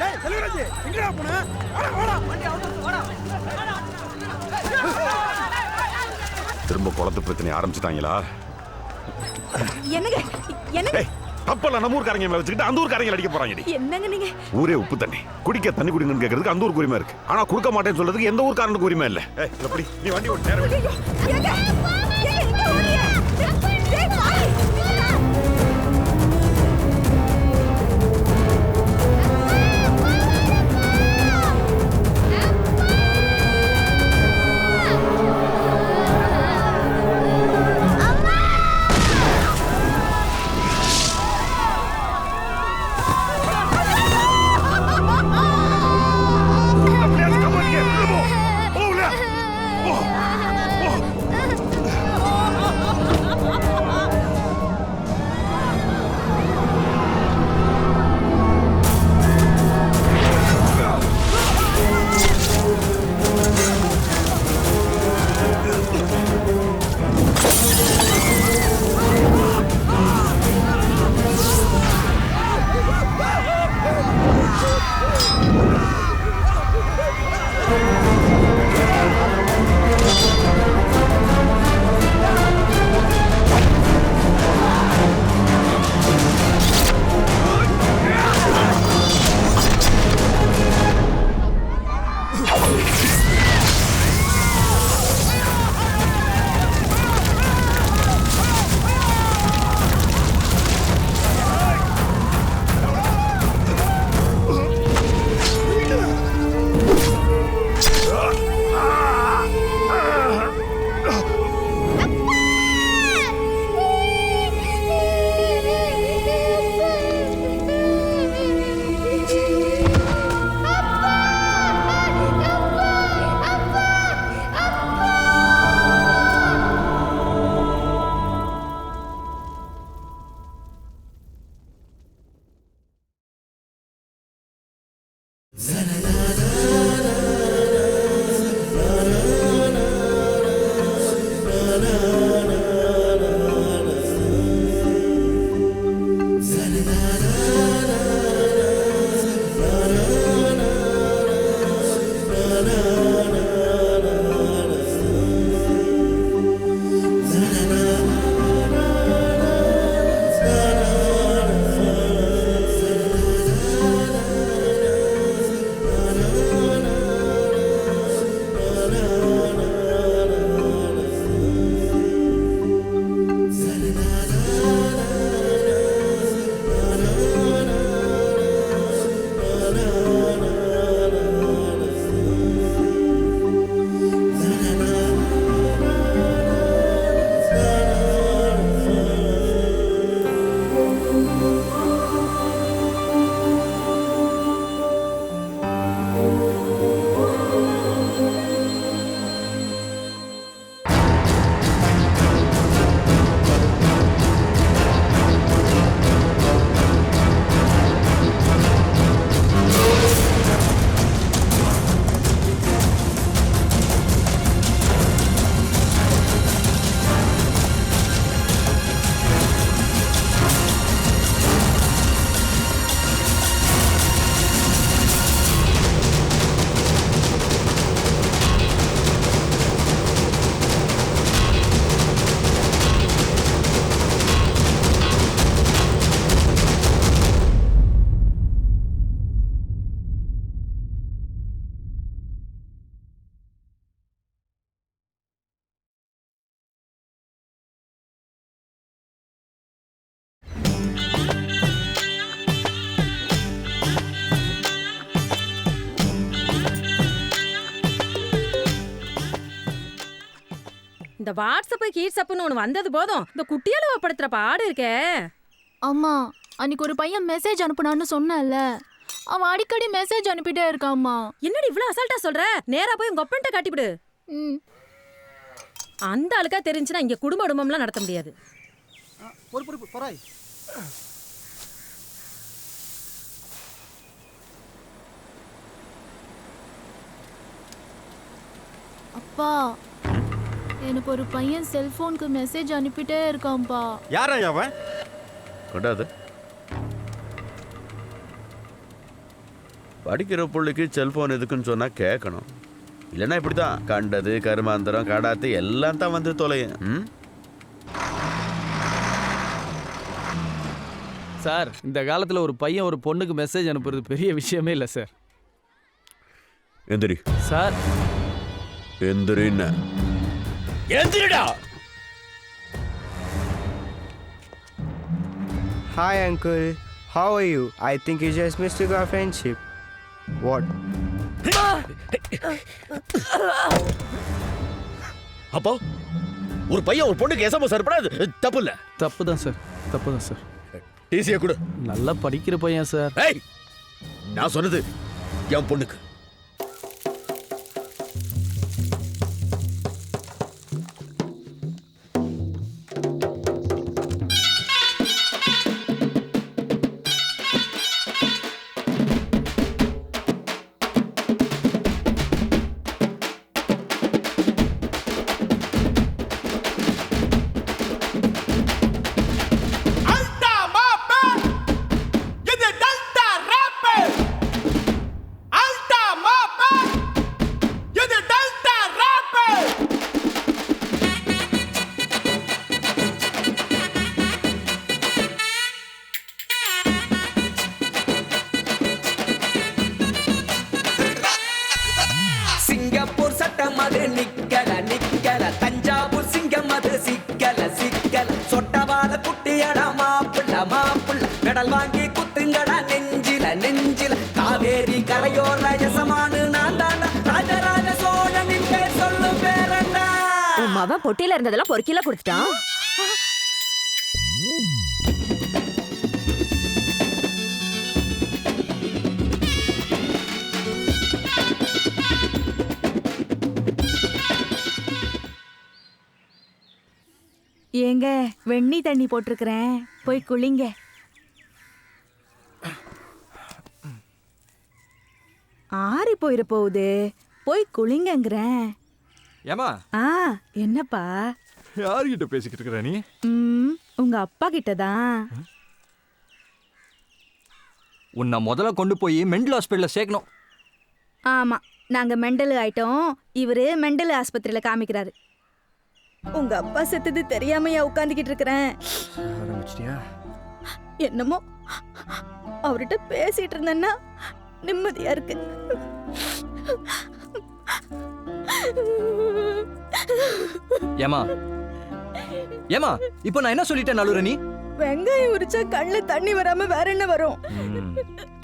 டேய் செல்வராஜ் எங்கடா போன? வாடா வண்டி வாடா. திரும்ப குளத்து பிரச்சனை ஆரம்பிச்சிட்டாங்களா? என்னங்க என்னங்க அப்பெல்லாம் நம்ம ஊர்க்காரங்க மேல வச்சுக்கிட்டு அந்த ஊர்க்காரங்க அடிக்க போறாங்க. என்னங்க நீங்க? ஊரே உப்பு தண்ணி குடிக்க தண்ணி குடிங்கன்னு கேக்குறதுக்கு அந்த ஊருக்கு உரிமை இருக்கு. ஆனா கொடுக்க மாட்டேன்னு சொல்றதுக்கு எந்த ஊர்க்காரனுக்கு உரிமை இல்ல. எப்படி நீ வண்டி ஓட்டு நேரம் இந்த வாட்ஸ்அப் கீட்ஸ்அப்னு ஒன்று வந்தது போதும் இந்த குட்டியால படுத்துற பாடு இருக்கே. அம்மா அன்னைக்கு ஒரு பையன் மெசேஜ் அனுப்புனான்னு சொன்னல, அவன் அடிக்கடி மெசேஜ் அனுப்பிட்டே இருக்காம்மா. என்னடி இவ்வளவு அசால்ட்டா சொல்ற? நேரா போய் உங்க அப்பன்ட்ட காட்டிவிடு. அந்த ஆளுக்கா தெரிஞ்சுனா இங்க குடும்பம்லாம் நடத்த முடியாது. பொறுப்பு போறாய். அப்பா எனக்கு ஒரு பையன் செல்போனுக்கு மெசேஜ் அனுப்பிட்டே இருக்கான்பா. யாரா அவன்? கொண்டாது படிக்கிற பிள்ளைக்கு செல்ஃபோன் எதுக்குன்னு சொன்னால் கேட்கணும். இல்லைன்னா இப்படி தான் கண்டது கருமாந்திரம் கடாத்து எல்லாம் தான் வந்து தொலையும். சார், இந்த காலத்தில் ஒரு பையன் ஒரு பொண்ணுக்கு மெசேஜ் அனுப்புறது பெரிய விஷயமே இல்லை சார். எந்திரி sir, எந்திரின்னு எந்திரிடா. Hi uncle, how are you? I think you just mistook our friendship. What? அப்போ ஒரு பையன் ஒரு பொண்ணுக்கு எஸ்எம்எஸ் அனுப்புறது தப்பு இல்ல? தப்பு தான் சார், தப்பு தான் சார். டிசியை கொடு. நல்லா படிக்கிற பையன் சார். ஏய், நான் சொன்னது என் பொண்ணுக்கு. சிங்கப்பூர் சட்டம் அது நிக்கல நிக்கல, தஞ்சாவூர் சிங்கம் அது சிக்கல சிக்கல, சொட்டவால குட்டியடா மாப்பிள்ள மாப்பிள்ள, மெடல் வாங்கி குத்துங்கடா நெஞ்சில நெஞ்சில, காவேரி கரையோர யசமானு நான் தாண்டா, ராஜராஜ சோழனின் பேர் சொல்லு பேரண்டா. உன் மவன் பொட்டியில இருந்ததெல்லாம் பொறுக்கில கொடுத்துட்டான். ஏங்க, வெண்ணி தண்ணி போட்டிருக்கிறேன், போய் குளிங்க. ஆறி போயிட போகுது, போய் குளிங்கங்கிறேன். ஏமா? என்னப்பா? யார்கிட்ட பேசிக்கிட்டு இருக்கிற நீ? உங்க அப்பா கிட்ட தான். உன்னை முதல்ல கொண்டு போய் மெண்டல் ஹாஸ்பிட்டல்ல சேர்க்கணும். ஆமா, நாங்க மெண்டல் ஆயிட்டோம், இவரு மெண்டல் ஆஸ்பத்திரியில காமிக்கிறாரு. உங்க அப்பா செத்தது தெரியாமையா உட்காந்துக்கிட்டு இருக்கிறேன். என்னமோ அவர்கிட்ட பேசிட்டு இருந்தேன்னா நிம்மதியா இருக்கு. ஏமா ஏமா, இப்போ நான் என்ன சொல்லிட்டேன் நலுற நீ? வெங்காயம் உரிச்சா கண்ணுல தண்ணி வராம வேற என்ன வரும்?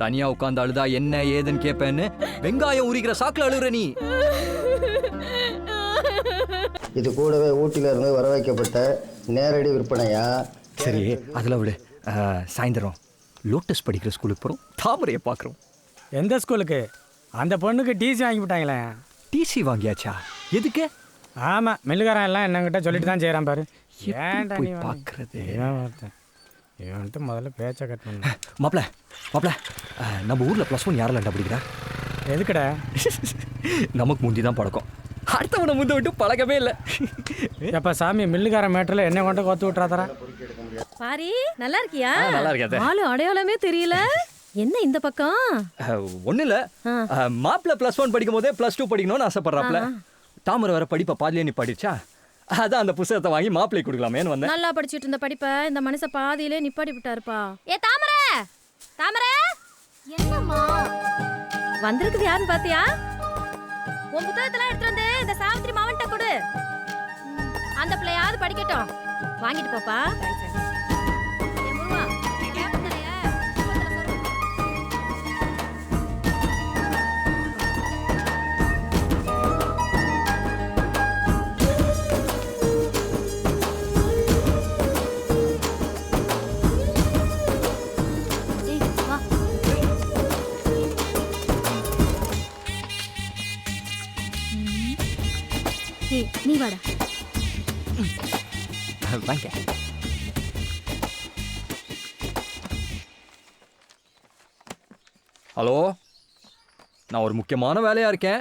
தனியா உட்கார்ந்து அழுதா என்ன ஏதுன்னு கேட்பேன்னு வெங்காயம் உரிக்கிற சாக்குல அழுற நீ. இது கூடவே ஊட்டில இருந்து வர வைக்கப்பட்ட நேரடி விற்பனையா? சரி, அதில் விடு. சாயந்தரம் லோட்டஸ் படிக்கிற ஸ்கூலுக்கு போகிறோம், தாமரையை பார்க்குறோம். எந்த ஸ்கூலுக்கு? அந்த பொண்ணுக்கு டிசி வாங்கி விட்டாங்களே. டிசி வாங்கியாச்சா? எதுக்கு? ஆமா, மில்லுக்காரன் எல்லாம் என்னங்கிட்ட சொல்லிட்டு தான் செய்யறான் பாரு. ஏன்டா நீ பார்க்கறது? இவன்ட்டு முதல்ல பேச்சை கட் பண்ண. மாப்பிள மாப்பிள, நம்ம ஊரில் +1 யாரெல்லாம் படிக்கிறா? எதுக்கடா? நமக்கு முந்தி தான் பழக்கம், அடுத்தவனை முந்த விட்டு பழக்கமே இல்லை. எப்ப சாமி, மில்லுக்காரன் மேட்டர்ல என்ன கொண்டு கோத்து விட்டுறாதரா? பாரி, நல்லா இருக்கியா? நல்லா இருக்காது. ஆளு அடையாளமே தெரியல. என்ன இந்த பக்கம்? ஒன்றும் இல்லை, மாப்பிள்ள +1 படிக்கும் போதே +2 படிக்கணும்னு ஆசைப்படுறாப்புல. தாமரை வர படிப்பை பாதிலே நீ படிச்சா, அதான் அந்த புத்தகத்தை வாங்கி மாப்பிள்ளை கொடுக்கலாமேன்னு வந்தேன். நல்லா படிச்சுட்டு இருந்த படிப்பை இந்த மனுஷன் பாதியிலே நிப்பாடி விட்டாருப்பா. ஏ தாமரை, தாமரை, என்னம்மா? வந்திருக்குது யாருன்னு பாத்தியா? உன் புத்தகத்தெல்லாம் எடுத்து வந்து இந்த சாவித்திரி மாவன்ட்ட கொடு. அந்த பிள்ளையாவது படிக்கட்டும். வாங்கிட்டு போப்பா. ஏ முருகா, கேப் தரையா? நீ வாடா. வாங்க. ஹலோ, நான் ஒரு முக்கியமான வேலையா இருக்கேன்.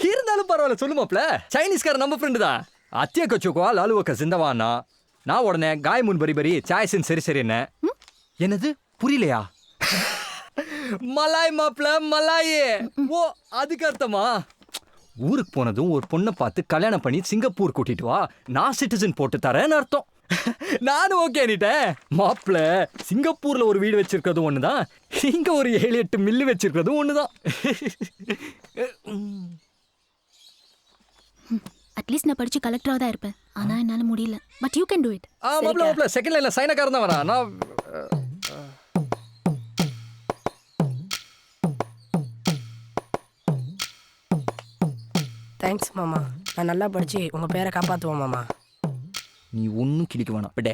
இருந்தாலும் பரவாயில்ல, சொல்லுமாப்ல. சைனீஸ்கார நம்ம ஃப்ரெண்டு தான். அத்திய கச்சுக்கோ லாலுவக்க சிந்தவானா. நான் உடனே காய் முன் பரி பரி சாய்ஸின் சரி சரி என்ன. என்னது புரியலையா? மலாய் மாப்ள மலாய். ஓ அதுக்கு அர்த்தமா? ஊருக்கு போனதும் ஒரு பொண்ணை பார்த்து கல்யாணம் பண்ணி சிங்கப்பூர் கூட்டிட்டு வா, நான் சிட்டிசன் போட்டு தரேன்னு அர்த்தம். நானும் ஓகே அனிட்டேன். மாப்பிள்ள சிங்கப்பூர்ல ஒரு வீடு வச்சிருக்கிறதும் ஒண்ணுதான், இங்க ஒரு 7-8 மில்லு வச்சிருக்கிறதும் ஒண்ணுதான். அட்லீஸ்ட் நான் படிச்சு கலெக்டரா தான் இருப்பேன். ஆனா என்னால முடியல. But you can to it. மாப்பிள்ள செகண்ட் லைன்ல சைனக்காரன் தான் வரா. நான் தேங்க்ஸ் மாமா. நான் நல்லா படிச்சு உங்க பேரை காப்பாத்துவோம் மாமா. நீ ஒன்னும் கிளிக்க வேணாம் விட.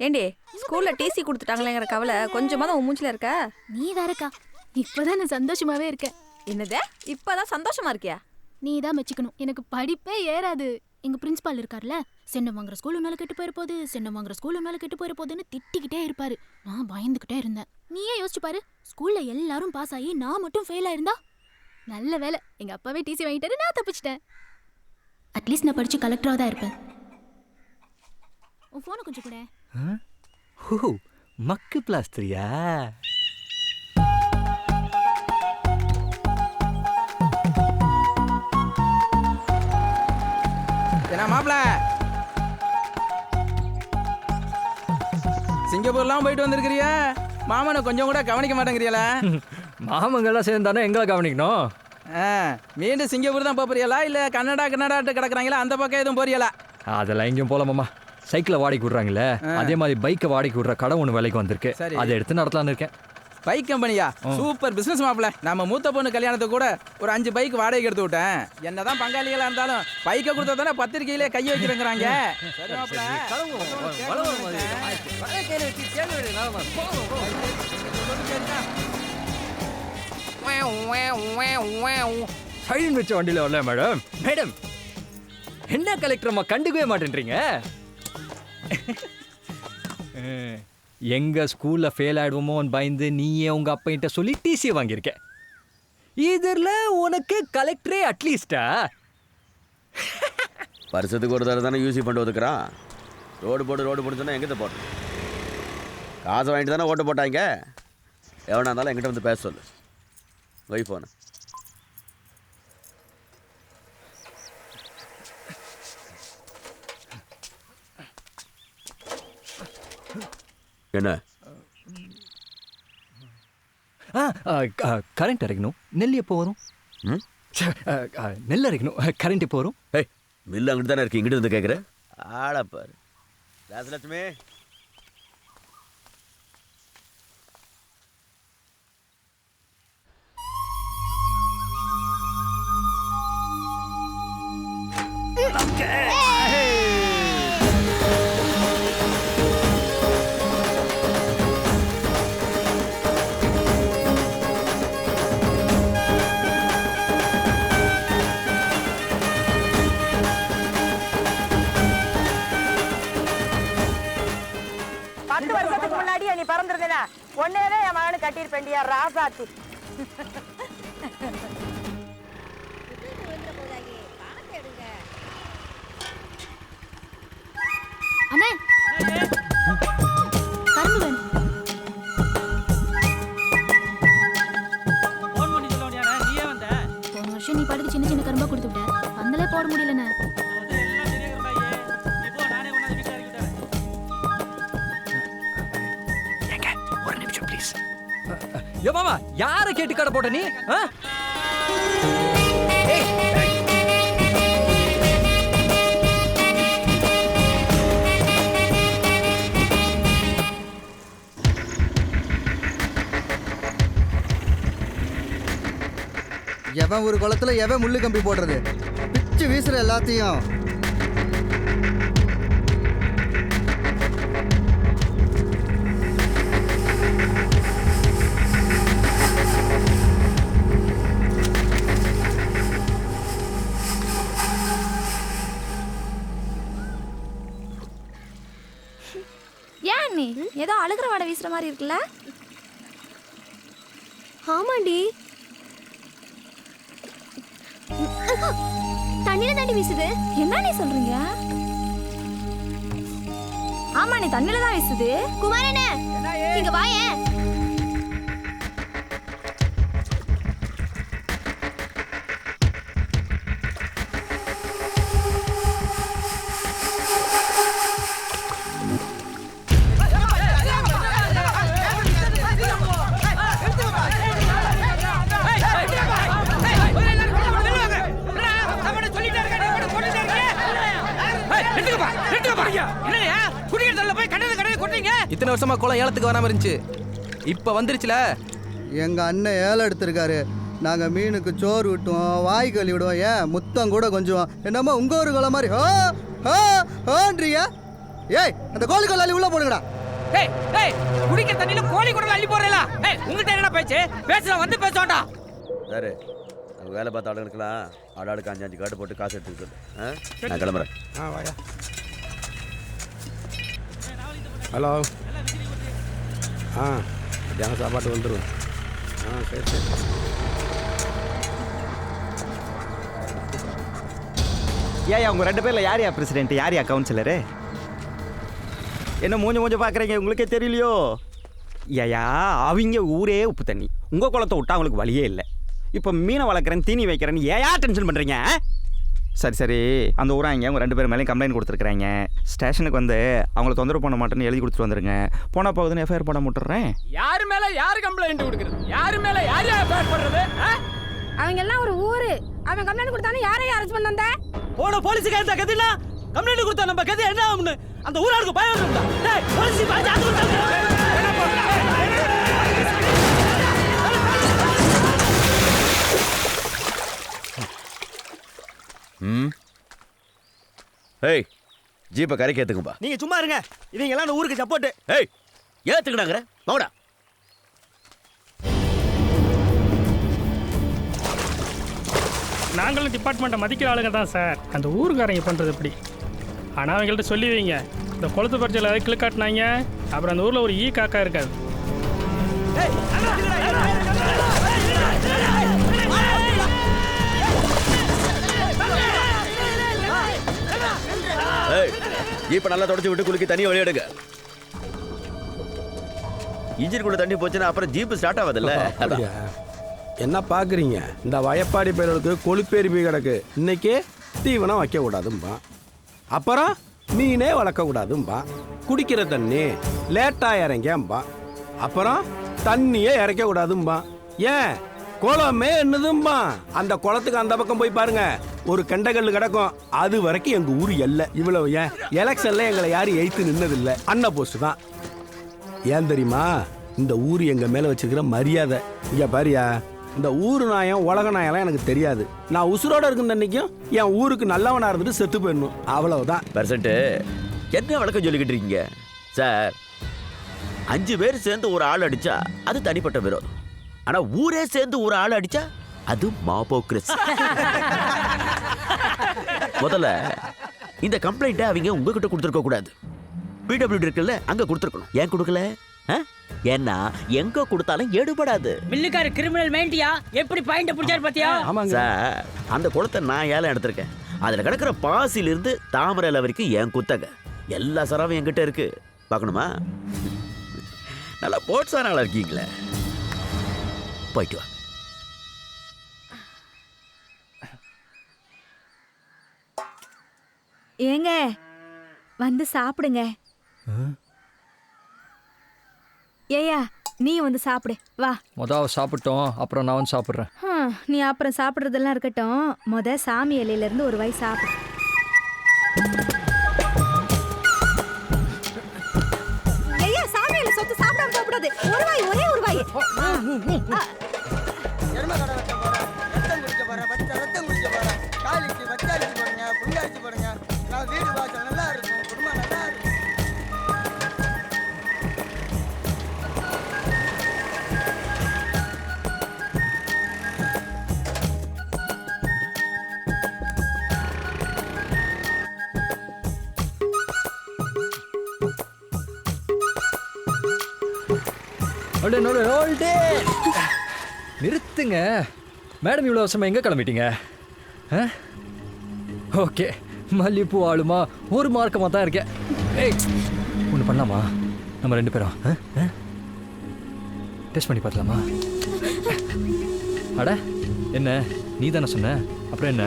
ஏண்டி ஸ்கூல்ல டிசி கொடுத்துட்டாங்களேங்கிற கவலை கொஞ்சமாதான் உன் மூஞ்சில இருக்கா? நீ வேறக்கா, இப்பதான் நான் சந்தோஷமாவே இருக்கேன். என்னது இப்பதான் சந்தோஷமா இருக்கியா? நீ தான் மெச்சிக்கணும். எனக்கு படிப்பே ஏறாது. எங்க பிரின்சிபால் இருக்கார்ல, சென்டம் வாங்குற ஸ்கூல் உன்னால கெட்டு போயிருப்போது, சென்டம் வாங்குற ஸ்கூல் உன்னால கெட்டு போயிருப்போதுன்னு திட்டிக்கிட்டே இருப்பாரு. நான் பயந்துகிட்டே இருந்தேன். நீயே யோசிச்சு பாரு, ஸ்கூல்ல எல்லாரும் பாஸ் ஆகி நான் மட்டும் ஃபெயில் ஆயிருந்தா? நல்ல வேலை எங்க அப்பாவே டிசி வாங்கிட்டாரு, நான் தப்பிச்சிட்டேன். அட்லீஸ்ட் நான் படிச்சு கலெக்டரா தான் இருப்பேன். உன் போனை கொஞ்சம் கூட. ஓ மக்கு பிளாஸ்டரியா? என்ன மாப்பிள, சிங்கப்பூர்லாம் போயிட்டு வந்திருக்கிறிய, மாமனை கொஞ்சம் கூட கவனிக்க மாட்டேங்கிறியல? மாமங்கெல்லாம் சேர்ந்தானே எங்களை கவனிக்கணும். மீண்டும் சிங்கப்பூர் தான் போறியலா இல்ல கன்னடாட்டு கிடக்குறாங்களா அந்த பக்கம் எதுவும் போறியலா? அதெல்லாம் எங்கேயும் போல மாமா. சைக்கிளை வாடகைக்கு விடுறாங்களே, அதே மாதிரி பைக்கை வாடகைக்கு விடுற கடை ஒன்று விலைக்கு வந்திருக்கு. அதை எடுத்து நடத்தலான்னு இருக்கேன். பைக் கம்பெனியா? சூப்பர் பிசினஸ் மாப்பிள. நம்ம மூத்த பொண்ணு கல்யாணத்துக்கு கூட ஒரு 5 பைக் வாடகைக்கு எடுத்து விட்டேன். என்னதான் பங்காளிகளா இருந்தாலும் பைக்கை கொடுத்தா தானே பத்திரிகையிலே கை வைக்கிறேங்கிறாங்க. சரி மாப்பிள, சைலண்ட் வச்ச வண்டியில் வரல மேடம். மேடம் என்ன கலெக்டர் அம்மா கண்டுக்கவே மாட்டேன்றீங்க? எங்க ஸ்கூல்ல ஃபெயில் ஆயிடுவோமோன்னு பயந்து நீயே உங்க அப்பா சொல்லி டிசி வாங்கியிருக்க. இதுல உனக்கு கலெக்டரே அட்லீஸ்டா? வருஷத்துக்கு ஒரு தடவை தானே யூசி பண்ணி ஒதுக்குறான். ரோடு போட்டு சொன்னா எங்கே போட்டோம்? காசை வாங்கிட்டு தானே ஓட்டு போட்டாங்க. எவனா இருந்தாலும் என்கிட்ட வந்து பேச சொல்லு. வை போன. என்ன கரண்ட் அரைக்கணும். நெல் எப்போ வரும்? நெல் அரைக்கணும். கரண்ட் எப்போ வரும்? மில்லு அங்கிட்டு தானே இருக்கு, இங்கிட்டு வந்து கேட்குற ஆளப்பாரு. ராசலட்சுமி, நீ பறந்துருந்தேனா ஒன்னேவே என் மகனு கட்டியிருப்பேண்டியா ராசாத்தி. அண்ணே கரும்பு வேணும். போன வருஷம் நீ பாட்டுக்கு சின்ன சின்ன கரும்பா கொடுத்து விட்ட, பந்தலே போட முடியலண்ணே. யோ மாமா, யாரை கேட்டு கடை போட்ட நீ? எவன் ஒரு குளத்துல எவன் முள்ளு கம்பி போடுறது? பிச்சு வீசுற எல்லாத்தையும். ஏன் நீ ஏதோ அழுகிற வாடை வீசுற மாதிரி இருக்குல்ல? ஆமாண்டி, தண்ணியில தாண்டி வீசுது. என்ன நீ சொல்றீங்க? ஆமா நீ தண்ணில தான் வீசுது. குமாரண்ணே இங்க வாயேன். இத்தனை வருஷமா குளம் ஏலத்துக்கு வராம இருந்துச்சு, இப்ப வந்துருச்சுல. எங்க அண்ணன் ஏலம் எடுத்திருக்காரு. நாங்க மீனுக்கு சோறு விட்டுவோம், வாய் கழுவி விடுவோம், ஏன் முத்தம் கூட கொஞ்சம். என்னமோ உங்க ஒரு குளம் மாதிரி ஹோன்றியா? ஏய் அந்த கோழி கொள்ளாளி உள்ள போடுங்கடா. குடிக்கிற தண்ணியில கோழி குடல் அள்ளி போறேல. உங்ககிட்ட என்ன பேச்சு? பேசுற வந்து பேசோண்டா. சார் அங்கே வேலை பார்த்த ஆளுங்களுக்குலாம் ஆடாளுக்கு 5 கார்டு போட்டு காசு எடுத்துக்க சொல்லு. நான் கிளம்புறேன். வாயா. ஹலோ. மத்தியானம் சாப்பாட்டு வந்துடும். சரி சரி. ஏன் உங்க 2 பேர்ல யார் பிரசிடென்ட், யார் கவுன்சிலரு? என்ன மூஞ்ச பார்க்குறீங்க, உங்களுக்கே தெரியலையோ? ஏயா அவங்க ஊரே உப்பு தண்ணி, உங்கள் குளத்தை விட்டா அவங்களுக்கு வழியே இல்லை. இப்போ மீனை வளர்க்குறேன், தீனி வைக்கிறேன்னு ஏயா டென்ஷன் பண்ணுறீங்க? சரி சரி, அந்த ஊராங்க அவங்க 2 பேர் மேலேயும் கம்ப்ளைண்ட் கொடுத்துருக்குறாங்க. ஸ்டேஷனுக்கு வந்து அவங்கள தொந்தரவு பண்ண மாட்டேன்னு எழுதி கொடுத்துட்டு வந்துருங்க. போனால் போகுதுன்னு எஃப்ஐஆர் போட முட்டுறேன். யாரு மேல யாரு கம்ப்ளைண்ட் கொடுக்குறது? யாரு மேல யாரு எஃப்ஐஆர் போடுறது? அவங்க எல்லாம் ஒரு ஊரு. அவன் கம்ப்ளைண்ட் கொடுத்தானே யாரையும் அரெஸ்ட் பண்ண வந்த? போன போலீஸ் கேட்டா கதினா கம்ப்ளைண்ட் கொடுத்தா நம்ம கதி என்ன ஆகும்னு அந்த ஊராருக்கு பயம் வரும்டா. டேய் போலீஸ் பாஜா ஏய் ஜீப்பை கரைக்கு ஏற்றுக்கும்பா. நீங்க சும்மா இருங்க, இவங்க எல்லாம் ஊருக்கு சப்போர்ட். ஏய் ஏற்றுக்கிட்டாங்கிற மோடா. நாங்களும் டிபார்ட்மெண்ட்டை மதிக்கிற ஆளுங்க தான் சார். அந்த ஊருக்காரங்க பண்ணுறது எப்படி? ஆனால் அவங்கள்ட்ட சொல்லி வைங்க, இந்த குளத்து பறிச்சல் அதை கிளிக்காட்டினாங்க, அப்புறம் அந்த ஊரில் ஒரு காக்கா இருக்காது. ஏய் ஜீப்பை நல்லா தொடச்சி விட்டு குலுக்கி தண்ணி வெளியெடுங்க. இன்ஜினுக்குள்ள தண்ணி போச்சுன்னா அப்புறம் ஜீப்பு ஸ்டார்ட் ஆகாதுல்ல. என்ன பார்க்குறீங்க? இந்த வயப்பாடி பயிர்களுக்கு கொழுப்பேறி போய் கிடக்கு. இன்னைக்கு தீவனம் வைக்கக்கூடாதும்பா, அப்புறம் மீனே வளர்க்கக்கூடாதும்பா, குடிக்கிற தண்ணி லேட்டாக இறங்கம்பா, அப்புறம் தண்ணியே இறக்கக்கூடாதும்பா. ஏன் குளமே என்னதும்பா? அந்த குளத்துக்கு அந்த பக்கம் போய் பாருங்க, ஒரு கெண்டகல் கிடக்கும். அது வரைக்கும் எங்கள் ஊர் எல்லை. இவ்வளவு ஏன் எலெக்ஷன்ல எங்களை யாரும் எய்த்து நின்னதில்லை. அண்ணா போஸ்ட் தான். ஏன் தெரியுமா? இந்த ஊர் எங்கள் மேலே வச்சுக்கிற மரியாதை. இங்கே பாரியா, இந்த ஊர் நாயம் உலக நாயெல்லாம் எனக்கு தெரியாது. நான் உசுரோட இருக்கும் அன்னைக்கும் என் ஊருக்கு நல்லவனா இருந்துட்டு செத்து போயிடணும், அவ்வளவுதான். பெர்சன்ட் என்ன வழக்கம் சொல்லிக்கிட்டு இருக்கீங்க சார்? 5 பேர் சேர்ந்து ஒரு ஆள் அடிச்சா அது தனிப்பட்ட விரோதம். ஆனா ஊரே சேர்ந்து ஒரு ஆள் அடிச்சா அது மாபோக்ரஸி. முதல்ல இந்த கம்ப்ளைண்ட்டை அவங்க உங்ககிட்ட கொடுத்துருக்க கூடாது. பிடபிள்யூடி இருக்குல்ல, அங்க கொடுத்துருக்கணும். ஏன் கொடுக்கல? ஏன்னா எங்க கொடுத்தாலும் எடுபடாது. மில்லுக்கார கிரிமினல் மைண்டியா எப்படி பாயிண்ட் பிடிச்சாரு பாத்தியா? சார் அந்த குளத்தை நான் ஏலம் எடுத்திருக்கேன். அதுல கிடக்கிற பாசிலிருந்து தாமரை வரைக்கும் என் குத்தக எல்லா சராவும் என்கிட்ட இருக்கு. பார்க்கணுமா? நல்லா போட்ஸான ஆளா இருக்கீங்களே, போயிட்டு வா. ஏங்க வந்து சாப்பிடுங்க. ஏயா நீ வந்து சாப்பிடு வா. மொதல் சாப்பிட்டோம், அப்புறம் நான் வந்து சாப்பிட்றேன். நீ அப்புறம் சாப்பிட்றதெல்லாம் இருக்கட்டும், சாமி இலையில இருந்து ஒரு வாய் சாப்பிடு. ஐயா சாமி இலை சொத்து சாப்பிடாம சாப்பிடாது. ஒரு வாய், ஒரே ஒரு வாய். எருமை கடை வைக்க போறேன், ரத்தம் குடிக்க போறேன், ரத்தம் குடிக்க போறேன், காலிக்கு வச்சாரிச்சு போடுங்க, புல்லாரிச்சு போடுங்க. நான் வீடு வாசல் நல்லா இருக்கும், குடும்பம் நல்லா இருக்கும். நிறுத்துங்க மேடம், இவ்வளோ வருஷமா எங்கே கிளம்பிட்டீங்க? ஓகே, மல்லிப்பூ ஆளுமா ஒரு மார்க்கமாக தான் இருக்கேன். ஏய் ஒன்று பண்ணலாமா நம்ம 2 பேரும் டெஸ்ட் பண்ணி பார்க்கலாமா? அட என்ன நீ தானே சொன்ன, அப்புறம் என்ன?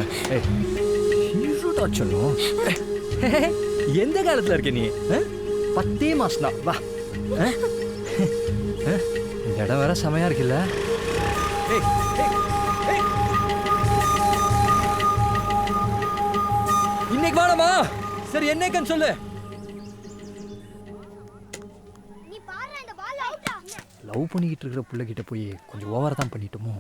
சொல்லும் எந்த காலத்தில் இருக்க நீ? 10 மாசம் தான் வா. இந்த இடம் வேற செமையா இருக்குல்ல? இன்னைக்கு வாடமா. சரி என்னைக்குன்னு சொல்லு. லவ் பண்ணிக்கிட்டு இருக்கிற பிள்ளைகிட்ட போய் கொஞ்சம் ஓவரா தான் பண்ணிட்டோமோ?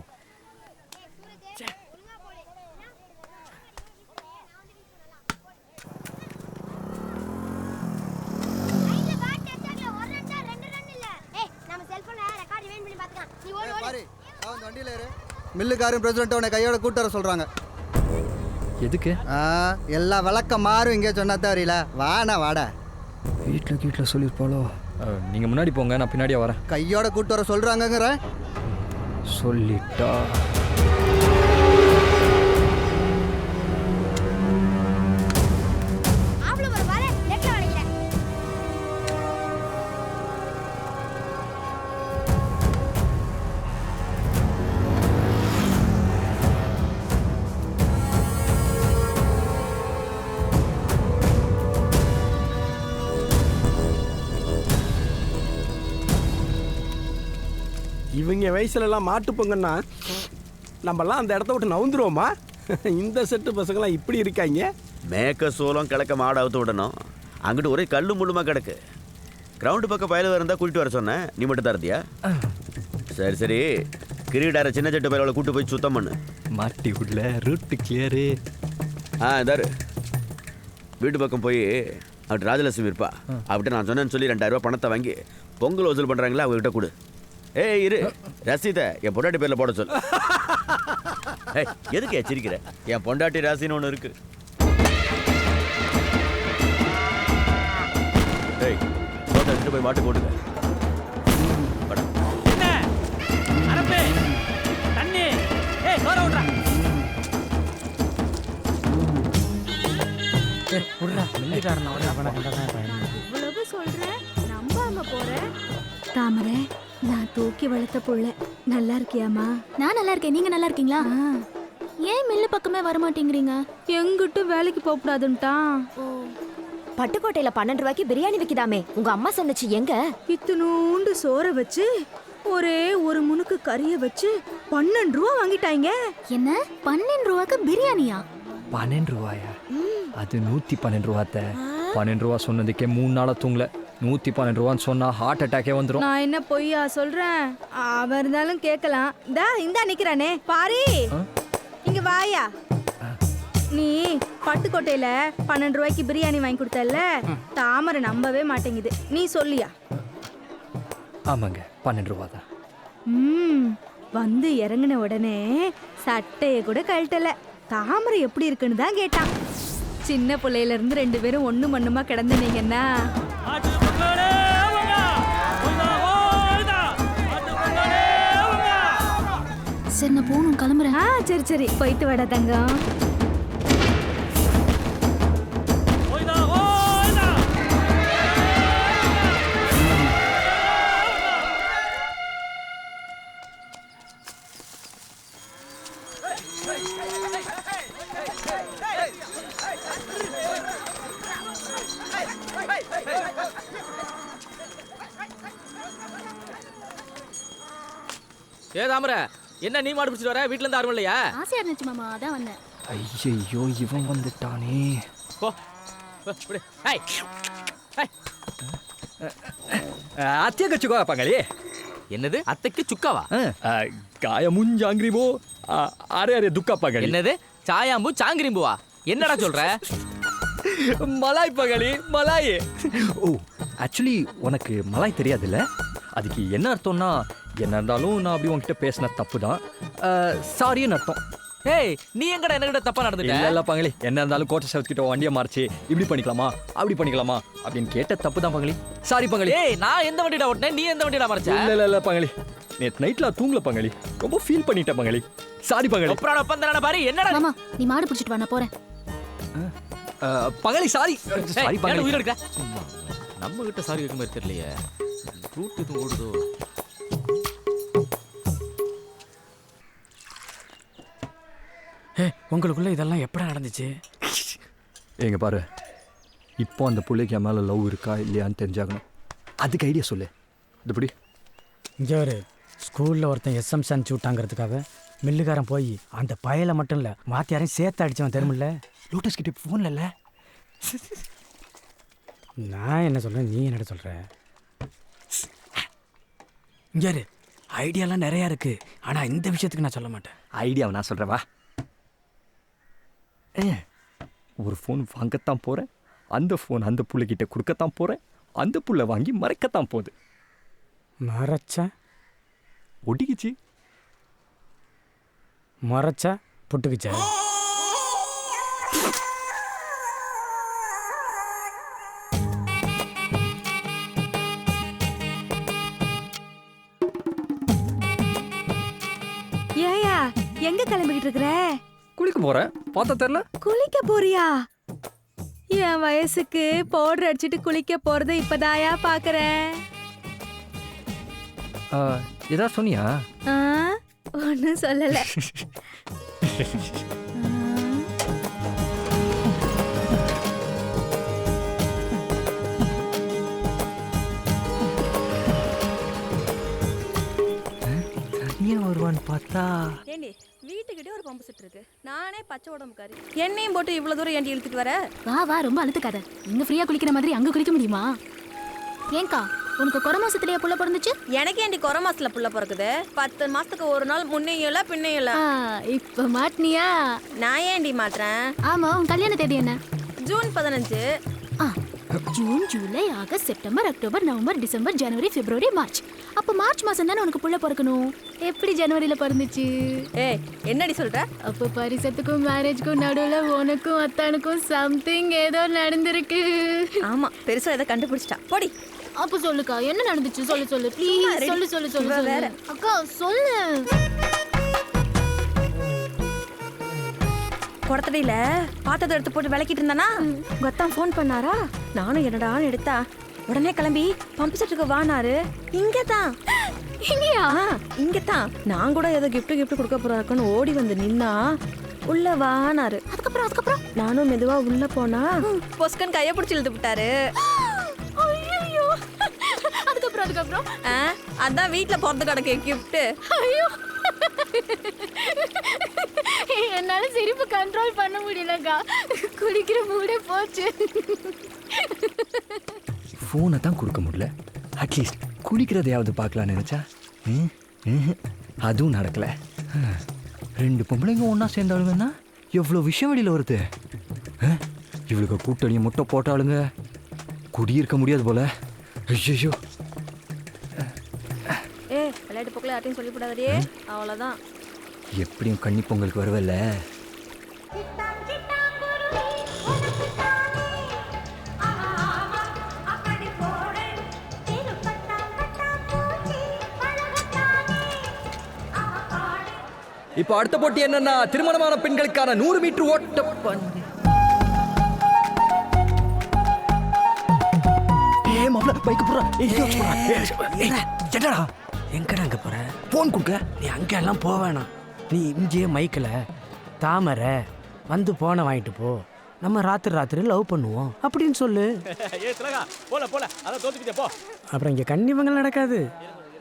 மில்லுக்காரன் பிரசிடென்ட் உன்னை கையோட கூட்டு வர சொல்றாங்க. எதுக்கு? எல்லா விளக்கம் மாறும் இங்கே சொன்னா தெரியல. வாடா வாடா. வீட்டில் சொல்லியிருப்பாளோ? நீங்கள் முன்னாடி போங்க, நான் பின்னாடியே வரேன். கையோட கூட்டு வர சொல்றாங்கங்கிற சொல்லிட்டா. இவங்க வயசுலலாம் மாட்டு பொங்கன்னா நம்மலாம் அந்த இடத்த விட்டு நவுந்துருவோமா? இந்த செட்டு பசங்களாம் இப்படி இருக்காங்க. மேக்க சோளம் கிழக்க மாடு அவுத்து விடணும். அங்கிட்டு ஒரே கல்லு முள்ளுமா கிடக்கு. கிரவுண்டு பக்கம் பயலுவ இருந்தால் கூட்டிட்டு வர சொன்னேன், நீ மட்டும் தான் இருந்தியா? சரி சரி, கிரீடார சின்ன செட்டு பயலோட கூட்டு போய் சுத்தம் பண்ணு. மாட்டி விடல, ரூட்டு கிளியரு. இதாரு வீட்டு பக்கம் போய் அப்படி ராஜலட்சுமி இருப்பா, அப்படின்ட்டு நான் சொன்னேன்னு சொல்லி 2000 ரூபா பணத்தை வாங்கி பொங்கல் வசூல் பண்ணுறாங்களா அவங்ககிட்ட கொடு. ஏய் இரு, ரசீதை என் பொண்டாட்டி பேரில் போட சொல்லு. ஏய் எதுக்கு எச்சரிக்கிற? என் பொண்டாட்டி ராசின்னு ஒன்று இருக்கு. ஏய் போட்டோ எடுத்துட்டு போய் மாட்டு போட்டுக்க. இவ்வளவு சொல்றேன், நம்பாம போறேன். தாமரை, நான் தூக்கி வளர்த்த புள்ள. நல்லா இருக்கியாமா? நான் நல்லா இருக்கேன், நீங்க நல்லா இருக்கீங்களா? ஏன் மில்லு பக்கமே வர மாட்டேங்கிறீங்க? எங்கிட்டும் வேலைக்கு போக கூடாதுன்ட்டான். பட்டுக்கோட்டையில 12 ரூபாய்க்கு பிரியாணி விக்குதாமே, உங்க அம்மா சொன்னச்சு. எங்க? இத்தனூண்டு சோற வச்சு ஒரே ஒரு முனுக்கு கறிய வச்சு 12 ரூபா வாங்கிட்டாங்க. என்ன 12 ரூபாய்க்கு பிரியாணியா? 12 ரூபாயா? அது 112 ரூபாத்த. 12 ரூபா சொன்னதுக்கே 3 நாளா தூங்கல. 112 ரூபான்னு சொன்னா ஹார்ட் அட்டாக்கே வந்துடும். நான் என்ன பொய்யா சொல்றேன்? அவன் இருந்தாலும் கேட்கலாம். இந்தா நிக்கிறானே பாரி, இங்க வாயா. நீ பட்டுக்கோட்டையில 12 ரூபாய்க்கு பிரியாணி வாங்கி கொடுத்தல, தாமரை நம்பவே மாட்டேங்குது. நீ சொல்லியா? ஆமாங்க, 12 ரூபா தான். வந்து இறங்கின உடனே சட்டைய கூட கழட்டல. தாமரை எப்படி இருக்குன்னு தான் கேட்டான். சின்ன பிள்ளையில இருந்து 2 பேரும் ஒண்ணு மண்ணுமா கிடந்துனீங்கன்னா சரி நான் போகணும், கிளம்புறேன். சரி சரி, போயிட்டு வாடா தங்கம். ஏ தாமரை, என்ன நீ மாடு பிடிச்சிட்டு வர? வீட்டுல இருந்து யாரும் இல்லையா? ஆசையா இருந்துச்சு மாமா, அதான் வந்தேன். ஐயோ இவன் வந்துட்டானே. போ அத்தைக்கு சுக்காவா பங்களி? என்னது அத்தைக்கு சுக்காவா? காயமும் ஜாங்கிரிபோ அரே அரே துக்கா பங்களி. என்னது சாயாம்பு சாங்கிரிம்புவா? என்னடா சொல்ற? மலாய் பங்களி, மலாய். ஓ ஆக்சுவலி உனக்கு மலாய் தெரியாதுல்ல? அதுக்கு என்ன அர்த்தம்னா, என்ன இருந்தாலும் நான் அப்படி உன்கிட்ட பேசின தப்பு தான், சாரின்னு அர்த்தம். ஏய் நீ எங்கடா என்கிட்ட தப்பா நடந்துட்ட? இல்ல பங்களி, என்ன இருந்தாலும் கோட்டை சவுத்கிட்ட வண்டியை மாறிச்சு இப்படி பண்ணிக்கலாமா அப்படி பண்ணிக்கலாமா அப்படின்னு கேட்ட தப்பு தான் பங்களி. சாரி பங்களி. ஏய் நான் எந்த வண்டிடா ஓட்டினேன், நீ எந்த வண்டிடா மறைச்ச? இல்ல பங்களி, நேத்து நைட்ல தூங்கல பங்களி, ரொம்ப ஃபீல் பண்ணிட்டேன் பங்களி. சாரி பங்களி. அப்புறம் ஒப்பந்தன பாரு. என்னடா மாமா, நீ மாடு பிடிச்சிட்டு வா, நான் போறேன். பங்களி சாரி. சாரி பங்களி. உயிர் எடுக்க நம்ம கிட்ட சாரி கேட்க மாதிரி தெரியலையே. ரூட் இது ஓடுதோ. உங்களுக்குள்ள இதெல்லாம் எப்படா நடந்துச்சு? எங்க பாரு, இப்போ அந்த பிள்ளைக்கு என் மேலே லவ் இருக்கா இல்லையான்னு தெரிஞ்சாகணும். அதுக்கு ஐடியா சொல்லு. இதுபடி இங்கே ஒரு ஸ்கூலில் ஒருத்தன் எஸ்எம்ஸ் அனுப்பிச்சி விட்டாங்கிறதுக்காக மில்லுக்காரன் போய் அந்த பயலை மட்டும் இல்லை மாத்தியாரையும் சேர்த்து அடித்தவன் தெரியுமில்ல. லோட்டஸ் கிட்ட ஃபோனில் இல்லை. நான் என்ன சொல்கிறேன், நீ என்ன சொல்கிற? இங்கே ஐடியாலாம் நிறையா இருக்குது, ஆனால் இந்த விஷயத்துக்கு நான் சொல்ல மாட்டேன். ஐடியாவை நான் சொல்கிறேன் வா. ஒரு ஃபோன் வாங்கத்தான் போகிறேன், அந்த ஃபோன் அந்த புள்ளைக்கிட்ட கொடுக்கத்தான் போகிறேன், அந்த புள்ளை வாங்கி மறைக்கத்தான் போகுது. மறைச்சா ஒட்டிக்கிச்சு, மறைச்சா புட்டுக்குச்சா? ஏயா எங்க கிளம்பிக்கிட்டு இருக்கிற? குளிக்க போகிறேன், பார்த்தா தெரில. குளிக்க போறியா? என் வயசுக்கு பவுடர் அடிச்சிட்டு குளிக்க போறதை இப்பதாயா பாக்குறேன். ஏதாவது சொன்னியா? ஒன்னும் சொல்லல. வருவான்னு பார்த்தா ஏண்டி வீட்டுக்கிட்டே ஒரு பம்பு செட் இருக்கு, நானே பச்சை உடம்புக்காரி, என்னையும் போட்டு இவ்வளவு தூரம் ஏண்டி இழுத்துட்டு வர? வா வா, ரொம்ப அழுத்துக்காத. இங்க ஃப்ரீயா குளிக்கிற மாதிரி அங்க குளிக்க முடியுமா? ஏங்கா, உனக்கு குறை மாசத்துலயே புள்ள பிறந்துச்சு? எனக்கு ஏண்டி குறை மாசத்துல புள்ள பிறக்குது? 10 மாசத்துக்கு ஒரு நாள் முன்னையும் இல்ல பின்னையும் இல்ல. இப்ப மாட்டினியா? நான் ஏண்டி மாட்டேன்? ஆமா, உன் கல்யாண தேதி என்ன? June 15. June, July, August, September, October, November, December, ஜனவரி, பிப்ரவரி, மார்ச். அப்ப மார்ச் மாசம் தானே உனக்கு புள்ள பிறக்கணும். எப்படி ஜனவரியில பிறந்துச்சு? ஏய், என்னடி சொல்ற? அப்ப பரிசத்துக்கும் மேரேஜ்க்கும் நடுவுல உனக்கும் அத்தானுக்கும் சம்திங் ஏதோ நடந்திருக்கு. ஆமா, பெருசா ஏதோ கண்டுபிடிச்சிட்டா. போடி. அப்ப சொல்லுக்கா, என்ன நடந்துச்சு? சொல்லு சொல்லு ப்ளீஸ். சொல்லு சொல்லு சொல்லு வேற. அக்கா சொல்லு. குடத்தடியில பாத்திரத்தை எடுத்து போட்டு விளக்கிட்டு இருந்தானா, கொத்தான் ஃபோன் பண்ணாரா. நானும் என்னடான்னு எடுத்தா உடனே கிளம்பி பம்பு செட்டுக்கு வானாரு. இங்கதான். இங்கயா? இங்கதான். நான் கூட ஏதோ கிஃப்ட் கொடுக்க போறாருக்குன்னு ஓடி வந்து நின்னா உள்ள வானாரு. அதுக்கப்புறம் நானும் மெதுவா உள்ள போனா பொஸ்கன் கைய பிடிச்சி இழுத்து விட்டாரு. அதுக்கப்புறம் அதான் வீட்டுல பிறந்து கிடக்கு கிஃப்ட். ஐயோ, என்னால சிரிப்பு கண்ட்ரோல் பண்ண முடியலக்கா. குளிக்கிற மூடே போச்சு. ஃபோனை தான் கொடுக்க முடியல, அட்லீஸ்ட் குளிக்கிறதையாவது பார்க்கலான்னு நினச்சா அதுவும் நடக்கலை. 2 பொம்பளைங்க ஒன்றா சேர்ந்தாளுங்கன்னா எவ்வளோ விஷயம் வெளியில் வருது. இவளுக்கு கூட்டணியை முட்டை போட்டாளுங்க, குடியிருக்க முடியாது போல. ஐயோ, விளையாட்டு போக்கில் யார்ட்டையும் சொல்லிவிடாதே, அவ்வளோதான். எப்படியும் கன்னி பொங்கலுக்கு வருவல்ல. இப்போ அடுத்த போட்டி என்னன்னா, திருமணமான பெண்களுக்கான 100 மீட்டர் ஓட்ட. என்னடா எங்கடா அங்கே போற? போன் கொடுக்க. நீ அங்கே எல்லாம் போக வேணாம். நீ இங்கேயே மைக்கில் தாமரை வந்து போனை வாங்கிட்டு போ, நம்ம ராத்திரி லவ் பண்ணுவோம் அப்படின்னு சொல்லு. போல அதான் தோத்துக்கிட்டே போ. அப்புறம் இங்கே கன்னிப்பொங்கல் நடக்காது.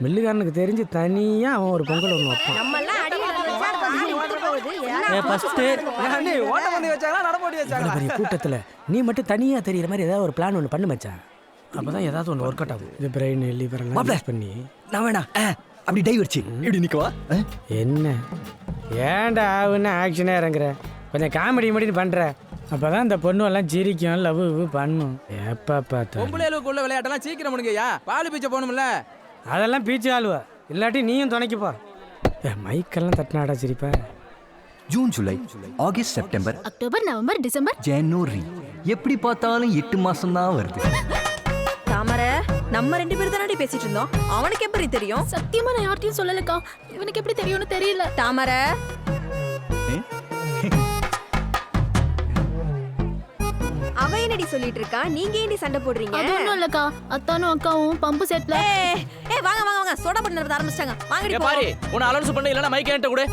மில்லுக்காரனுக்கு தெரிஞ்சு தனியாக அவன் ஒரு பொங்கல் ஒன்று வைப்பான். கூட்டத்தில் நீ மட்டும் தனியாக தெரியுற மாதிரி ஏதாவது ஒரு பிளான் ஒன்று பண்ணு மச்சான். அப்பதான் ஏதாவது ஒன்று ஒர்க் அவுட் ஆகும். இது பிரெயின் லிவர் எல்லாம் பண்ணி நான் வேணா அப்படி டை வச்சு இப்படி நிற்கவா? என்ன ஏன்டா ஆகுன்னு ஆக்ஷனே இறங்குற? கொஞ்சம் காமெடி மடின்னு பண்ணுற, அப்போதான் இந்த பொண்ணு எல்லாம் சிரிக்கும், லவ் பண்ணும். எப்போ பார்த்தா பொம்பளைகளுக்குள்ள விளையாட்டெல்லாம் சீக்கிரம் முடிங்கய்யா. பால் பீச்ச போகணும்ல. அதெல்லாம் பீச்சு ஆளுவா, இல்லாட்டி நீயும் துணைக்குப்பா. மைக்கெல்லாம் தட்டினாடா சிரிப்பா. June, July, August, September, October, November, December, ஜனவரி. எப்படி பார்த்தாலும் 8 மாசம் தான் வருது. தாமரை, நம்ம 2 பேரும் தானே பேசிட்டு இருந்தோம். அவனுக்கு எப்படி தெரியும்? சத்தியமா நான் யார்ட்டையும் சொல்லலக்கா. இவனுக்கு எப்படி தெரியும்னு தெரியல. தாமரை, அவ அவ என்னடி சொல்லிட்டு இருக்கா? நீங்க ஏண்டி சண்டை போடுறீங்க? அது ஒண்ணும் இல்லக்கா, அத்தானும் அக்காவும் பம்பு செட்ல. ஏய் வாங்க வாங்க வாங்க, சோடா பண்ணி ஆரம்பிச்சிட்டாங்க. வாங்கடி போ. பாரு உன்னை அலௌன்ஸ் பண்ண இல்லனா மைக் என்கிட்ட கொடு.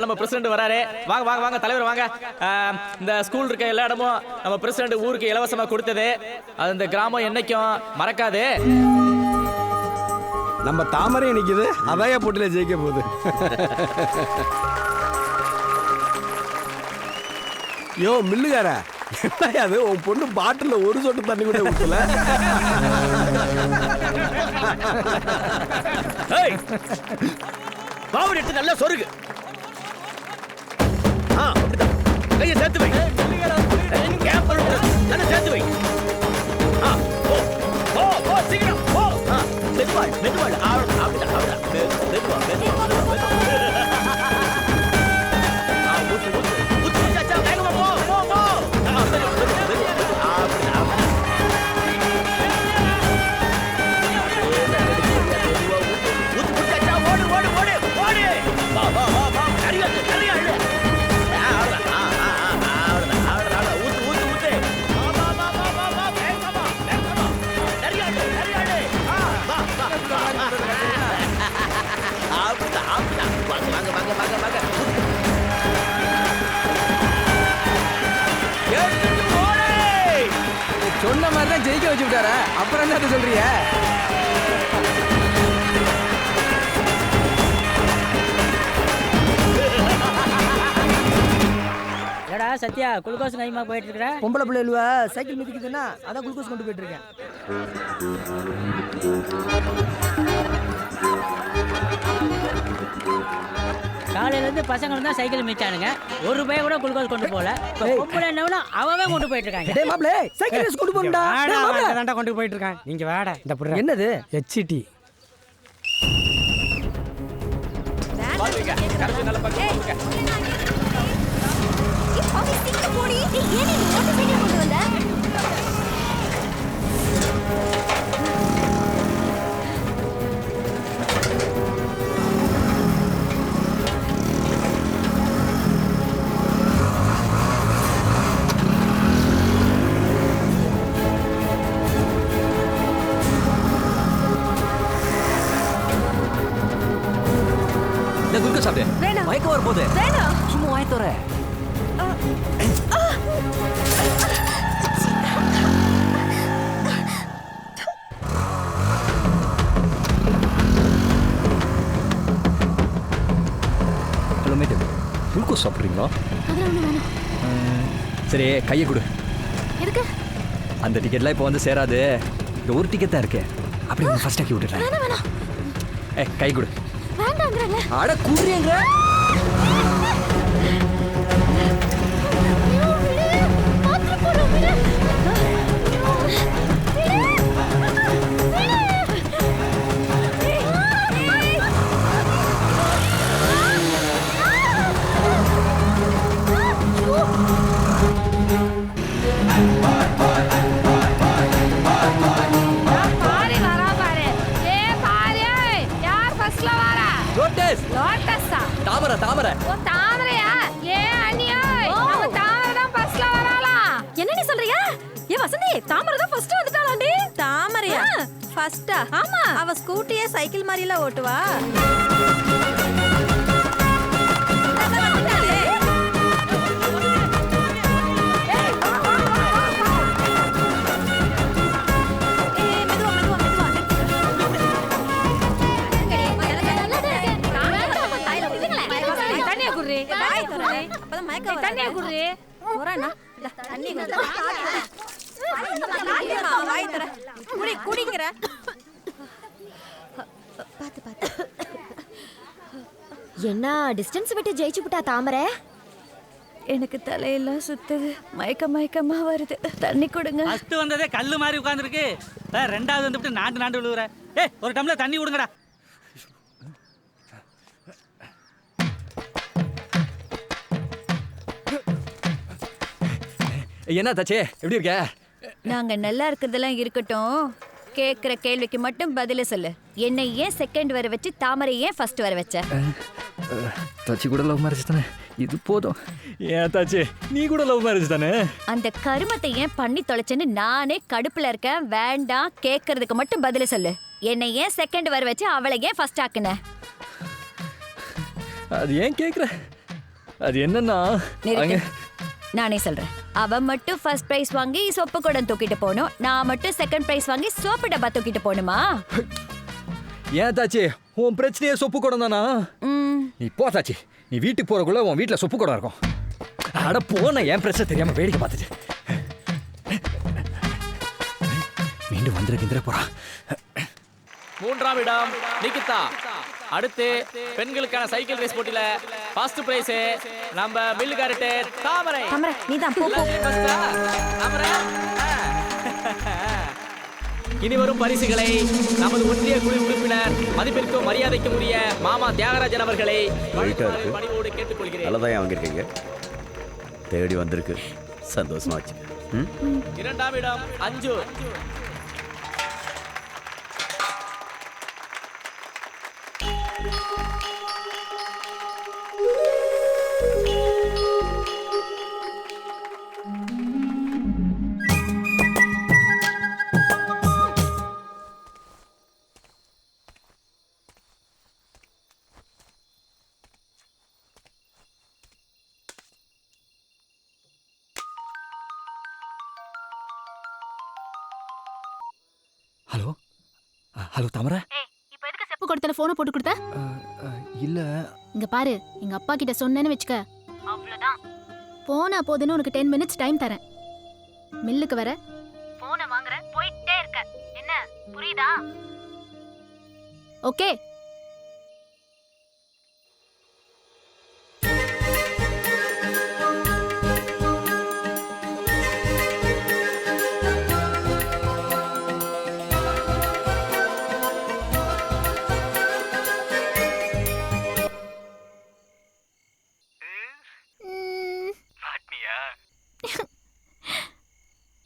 நம்ம பிரசிடென்ட் வராரு. வாங்க வாங்க வாங்க தலைவர் வாங்க. இந்த ஸ்கூல் இருக்க எல்லா இடமும் நம்ம பிரசிடென்ட் ஊருக்கு இலவசமா கொடுத்தது. அது இந்த கிராமம் என்னைக்கும் மறக்காது. நம்ம தாமரை நிக்குது, அதாய போட்டில ஜெயிக்க போகுது. யோ மில்லுகார, அது உன் பொண்ணு பாட்டில ஒரு சொட்டு தண்ணி கூட ஊத்தல. பாவடி எடுத்து நல்லா சொருகு. கையை சேர்த்து வை. நல்லா சேர்த்து வை. சீக்கிரம் மெதுவாள் மெதுவாள். சொன்ன மாதிரி தான் ஜெயிக்க வச்சு விட்டாரா? அப்புறம் என்ன சொல்றீங்க? ஏடா சத்யா, குளுக்கோஸ் கைமா போயிட்டு இருக்கற? பொம்பளை பிள்ளை இல்லவா சைக்கிள் மிதிக்குதுன்னா அதான் குளுக்கோஸ் கொண்டு போயிட்டு இருக்கேன். காலையில இருந்து பசங்க தான் சைக்கிள் மிச்சானுங்க, ஒரு ரூபாய் கூட குளுக்கோஸ் கொண்டு போல. பொம்பளை என்னவனா அவவே கொண்டு போயிட்டு இருக்காங்க. டேய் மாப்ளே, சைக்கிள் ரேஸ் கொண்டு போண்டா. டேய் மாப்ளே, அதான்டா கொண்டு போயிட்டு இருக்கான். நீங்க வாடா. இந்த புடுற. என்னது? HT. பாத்துங்க, கரெக்ட் நல்ல பக்கம் போங்க. இப்போ சிக்க போடி. ஏன் நீ மோட்டார் சைக்கிள் கொண்டு வந்த? மயக்க வர போது சும்மா வாய்த்தோற. ஹலோ மேடம், குளுக்கோஸ் சாப்பிட்றீங்களா? சரி கையை கொடு. எதுக்கு? அந்த டிக்கெட்லாம் இப்போ வந்து சேராது. இந்த ஒரு டிக்கெட் தான் இருக்கு. அப்படியே உங்க ஃபர்ஸ்ட் ஆக்கி விட்டுறேன். வேணாம். கை கொடு. வேண்டாங்கறல. அட குடுறீங்க. தாமரை. ஓ தாமரையா? அண்ணியா? நம்ம தாமரை தான் ஃபர்ஸ்ட்ல வராளா? என்ன நீ சொல்றியா? வசந்தி, தாமரை தான் ஃபர்ஸ்ட் வந்துட்டாளாண்டி. தாமரையா? ஃபர்ஸ்டா? ஆமா. அவ ஸ்கூட்டியே சைக்கிள் மாதிரில ஓட்டுவா. என்ன டிஸ்டன்ஸ் விட்டு ஜெயிச்சு விட்டா தாமரை? எனக்கு தலையெல்லாம் சுத்துது, மயக்கமா வருது. தண்ணி கொடுங்க. ஃபர்ஸ்ட் வந்ததே கல்லு மாதிரி உட்கார்ந்துருக்கு. ரெண்டாவது வந்துட்டு நாண்டு விழுவுற. ஒரு டம்ளர் தண்ணி கொடுங்கடா. என்ன தச்சே, எப்படி இருக்க? நாங்க நல்லா இருக்கிறதெல்லாம் இருக்கட்டும், கேக்குற கேள்விக்கு மட்டும் பதில சொல்லு. என்னை ஏன் செகண்ட் வர வச்சு தாமரை ஏன் ஃபர்ஸ்ட் வர வச்ச? தச்சி கூட லவ் மேரேஜ் தானே. இது போதும். ஏன் தாச்சி, நீ கூட லவ் மேரேஜ் தானே? அந்த கருமத்தை ஏன் பண்ணி தொலைச்சேன்னு நானே கடுப்புல இருக்கேன். வேண்டாம், கேட்கறதுக்கு மட்டும் பதில சொல்லு. என்னை ஏன் செகண்ட் வர வச்சு அவளை ஏன் ஃபர்ஸ்ட் ஆக்குன? அது ஏன் கேக்குற? அது என்னன்னா நானே சொல்றேன். அவ மட்டும் ஃபர்ஸ்ட் பிரைஸ் வாங்கி சொப்பு குடம் தூக்கிட்டு போகணும், நான் மட்டும் செகண்ட் பிரைஸ் வாங்கி சோப்பு டப்பா தூக்கிட்டு போகணுமா? ஏன் தாச்சி, உன் பிரச்சனையே சொப்பு குடம் தானா? நீ போ தாச்சி, நீ வீட்டுக்கு போறக்குள்ள உன் வீட்டுல சொப்பு குடம் இருக்கும். அட போன, என் பிரச்சனை தெரியாம வேடிக்கை பார்த்துட்டு மீண்டும் வந்துருக்கின்ற போறா. 3ஆம் இடம் நிகிதா. அடுத்து பெண்களுக்கான சைக்கிள் ரேஸ் போட்டியில ஃபர்ஸ்ட் பிரைஸ் நம்ம மில்லுகாரட்டு தாமரை. நீதான் போ. தாமரை. இனி வரும் பரிசுகளை நமது ஒன்றிய குழு உறுப்பினர் மதிப்பிற்கும் மரியாதைக்கும் உரிய மாமா தியாகராஜன் அவர்களை பணிவோடு கேட்டுக்கொள்கிறேன். நல்லதான் வாங்கியிருக்கீங்க, தேடி வந்திருக்கு, சந்தோஷமா வச்சு. 2ஆம் இடம் அஞ்சு. ஹலோ ஹலோ தாமரை. இப்போ எதுக்கு செப்பு கொடுத்தல போனை போட்டு கொடுத்த? இல்ல, இங்க பாரு, எங்க அப்பா கிட்ட சொன்னேன்னு வெச்சுக்க, அவ்வளவுதான். போனா போதுன்னு உனக்கு 10 மினிட்ஸ் டைம் தரேன். மில்லுக்கு வர போனை வாங்குற, போயிட்டே இருக்க. என்ன புரியுதா? ஓகே.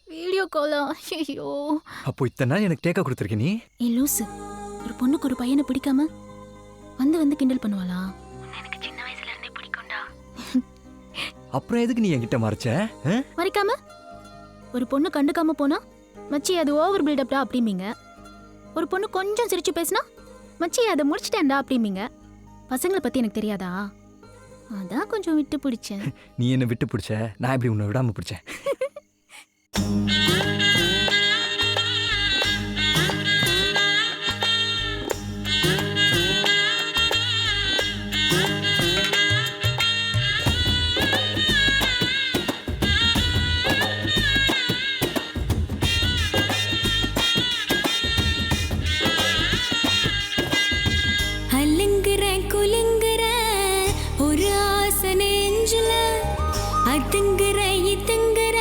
வீடியோ காலா? ஐயோ. அப்போ இத்தனை நாள் எனக்கு டேக்கா கொடுத்துருக்க நீ? ஏ லூசு, ஒரு பொண்ணுக்கு ஒரு பையனை பிடிக்காம வந்து வந்து கிண்டல் பண்ணுவாளா? எனக்கு சின்ன வயசுல இருந்தே பிடிக்கும்டா. அப்புறம் எதுக்கு நீ என்கிட்ட மறைச்ச? மறைக்காம ஒரு பொண்ணு கண்டுக்காம போனா மச்சி அது ஓவர் பில்டப்டா அப்படிம்பீங்க. ஒரு பொண்ணு கொஞ்சம் சிரிச்சு பேசினா மச்சி அதை முடிச்சிட்டேன்டா அப்படிம்பீங்க. பசங்களை பத்தி எனக்கு தெரியாதா? அதான் கொஞ்சம் விட்டு பிடிச்சேன். நீ என்ன விட்டு பிடிச்ச, நான் எப்படி உன்னை விடாம பிடிச்சேன்? குலுங்குற ஒரு ஆசை நெஞ்சில, அதுங்குற இதுங்குற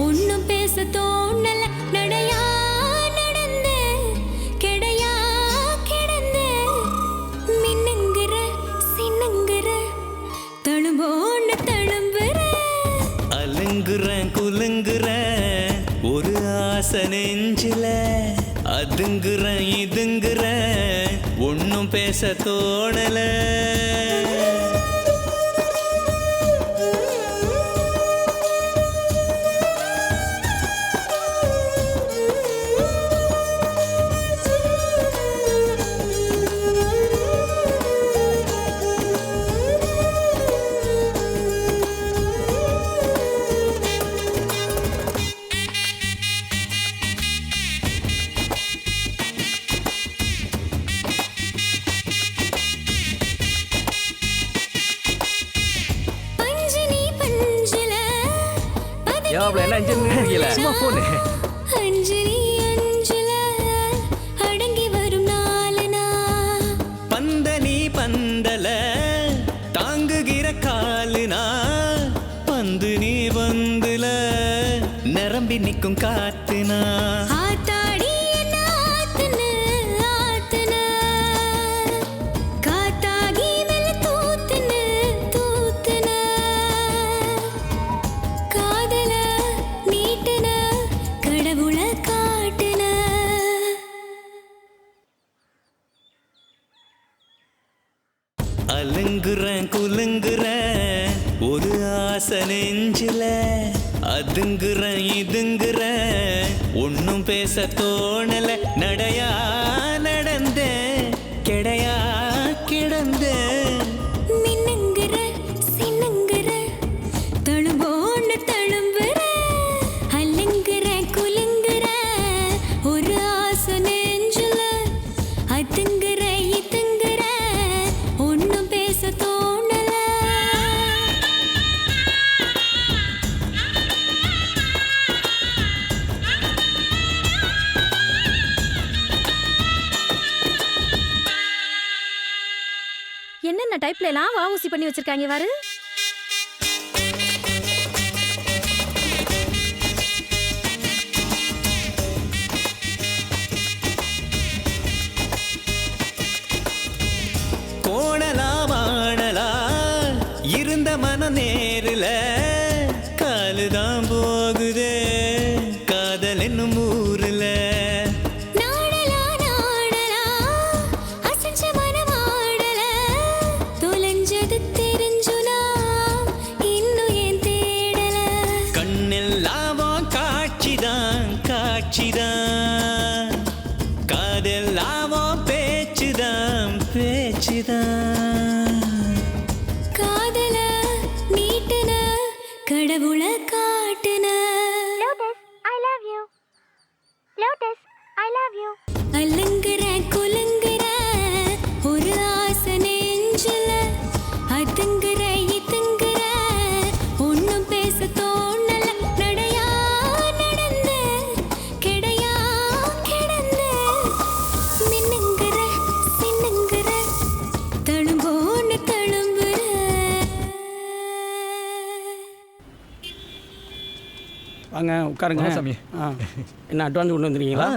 ஒன்னும் பேச தோணல. நடையா நடந்த கிடையா கிடந்த மின்னுங்குற சின்னுங்குற தழும்போன்னு தழும்புற. அலுங்குற குலுங்குற ஒரு ஆசை நெஞ்சில, அதுங்குற இதுங்குற ஒன்னும் பேச தோணல. என்ன இன்ஜினியர் சும்மா போனே. அஞ்சலி அஞ்சல அடங்கி வரும் நாளனா, பந்தனி பந்தல தாங்குகிற காலுனா, பந்து நீ பந்துல நிரம்பி நிற்கும் காத்துனா. ஆத்தாடி நாத்துன ஆத்துன காத்தாகி வெள்ள தூத்துன தூத்துன, காதல நீட்டுன கடவுள காட்டுன. அலுங்குற குலுங்குற ஒன்னும் பேச தோணல நடையா நடந்த கெடையா கிடந்த மின்னுங்கிற சின்னுங்கிற தழும்போன்னு தழும்புற அல்லுங்கிற குலுங்குற ஒரு ஆசை நெஞ்சுல அதுங்கிற இதுங்கிற ஒன்னும் பேச தோணல என்னென்ன டைப்ல எல்லாம் வாவூசி பண்ணி வச்சிருக்காங்க பாரு. கோணலா வாணலா இருந்த மன நேருல காலுதான் போகுதே காதல் என்னும் ஊருல நாடலா நாடலா அசஞ்ச மனமாடல தொலைஞ்சது தெரிஞ்சுனா இன்னும் ஏன் தேடல கண்ணெல்லாமோ காட்சிதான் காட்சிதான் காதெல்லாமோ பேச்சுதான் பேச்சுதான் காதல நீட்டுன கடவுள காட்டுன I love you Lotus I love you அல்லுங்கிற குலுங்குற ஒரு ஆசை நெஞ்சுல அதுங்கிற இதுங்கிற ஒன்னும் பேச தோணல நடையா நடந்த கெடையா கிடந்த மின்னுங்கிற சின்னுங்கிற தழும்போன்னு தழும்புற வாங்க உட்காருங்க வாங்க சாமி. என்ன அட்வான்ஸ் கொண்டு வந்துருக்கீங்களா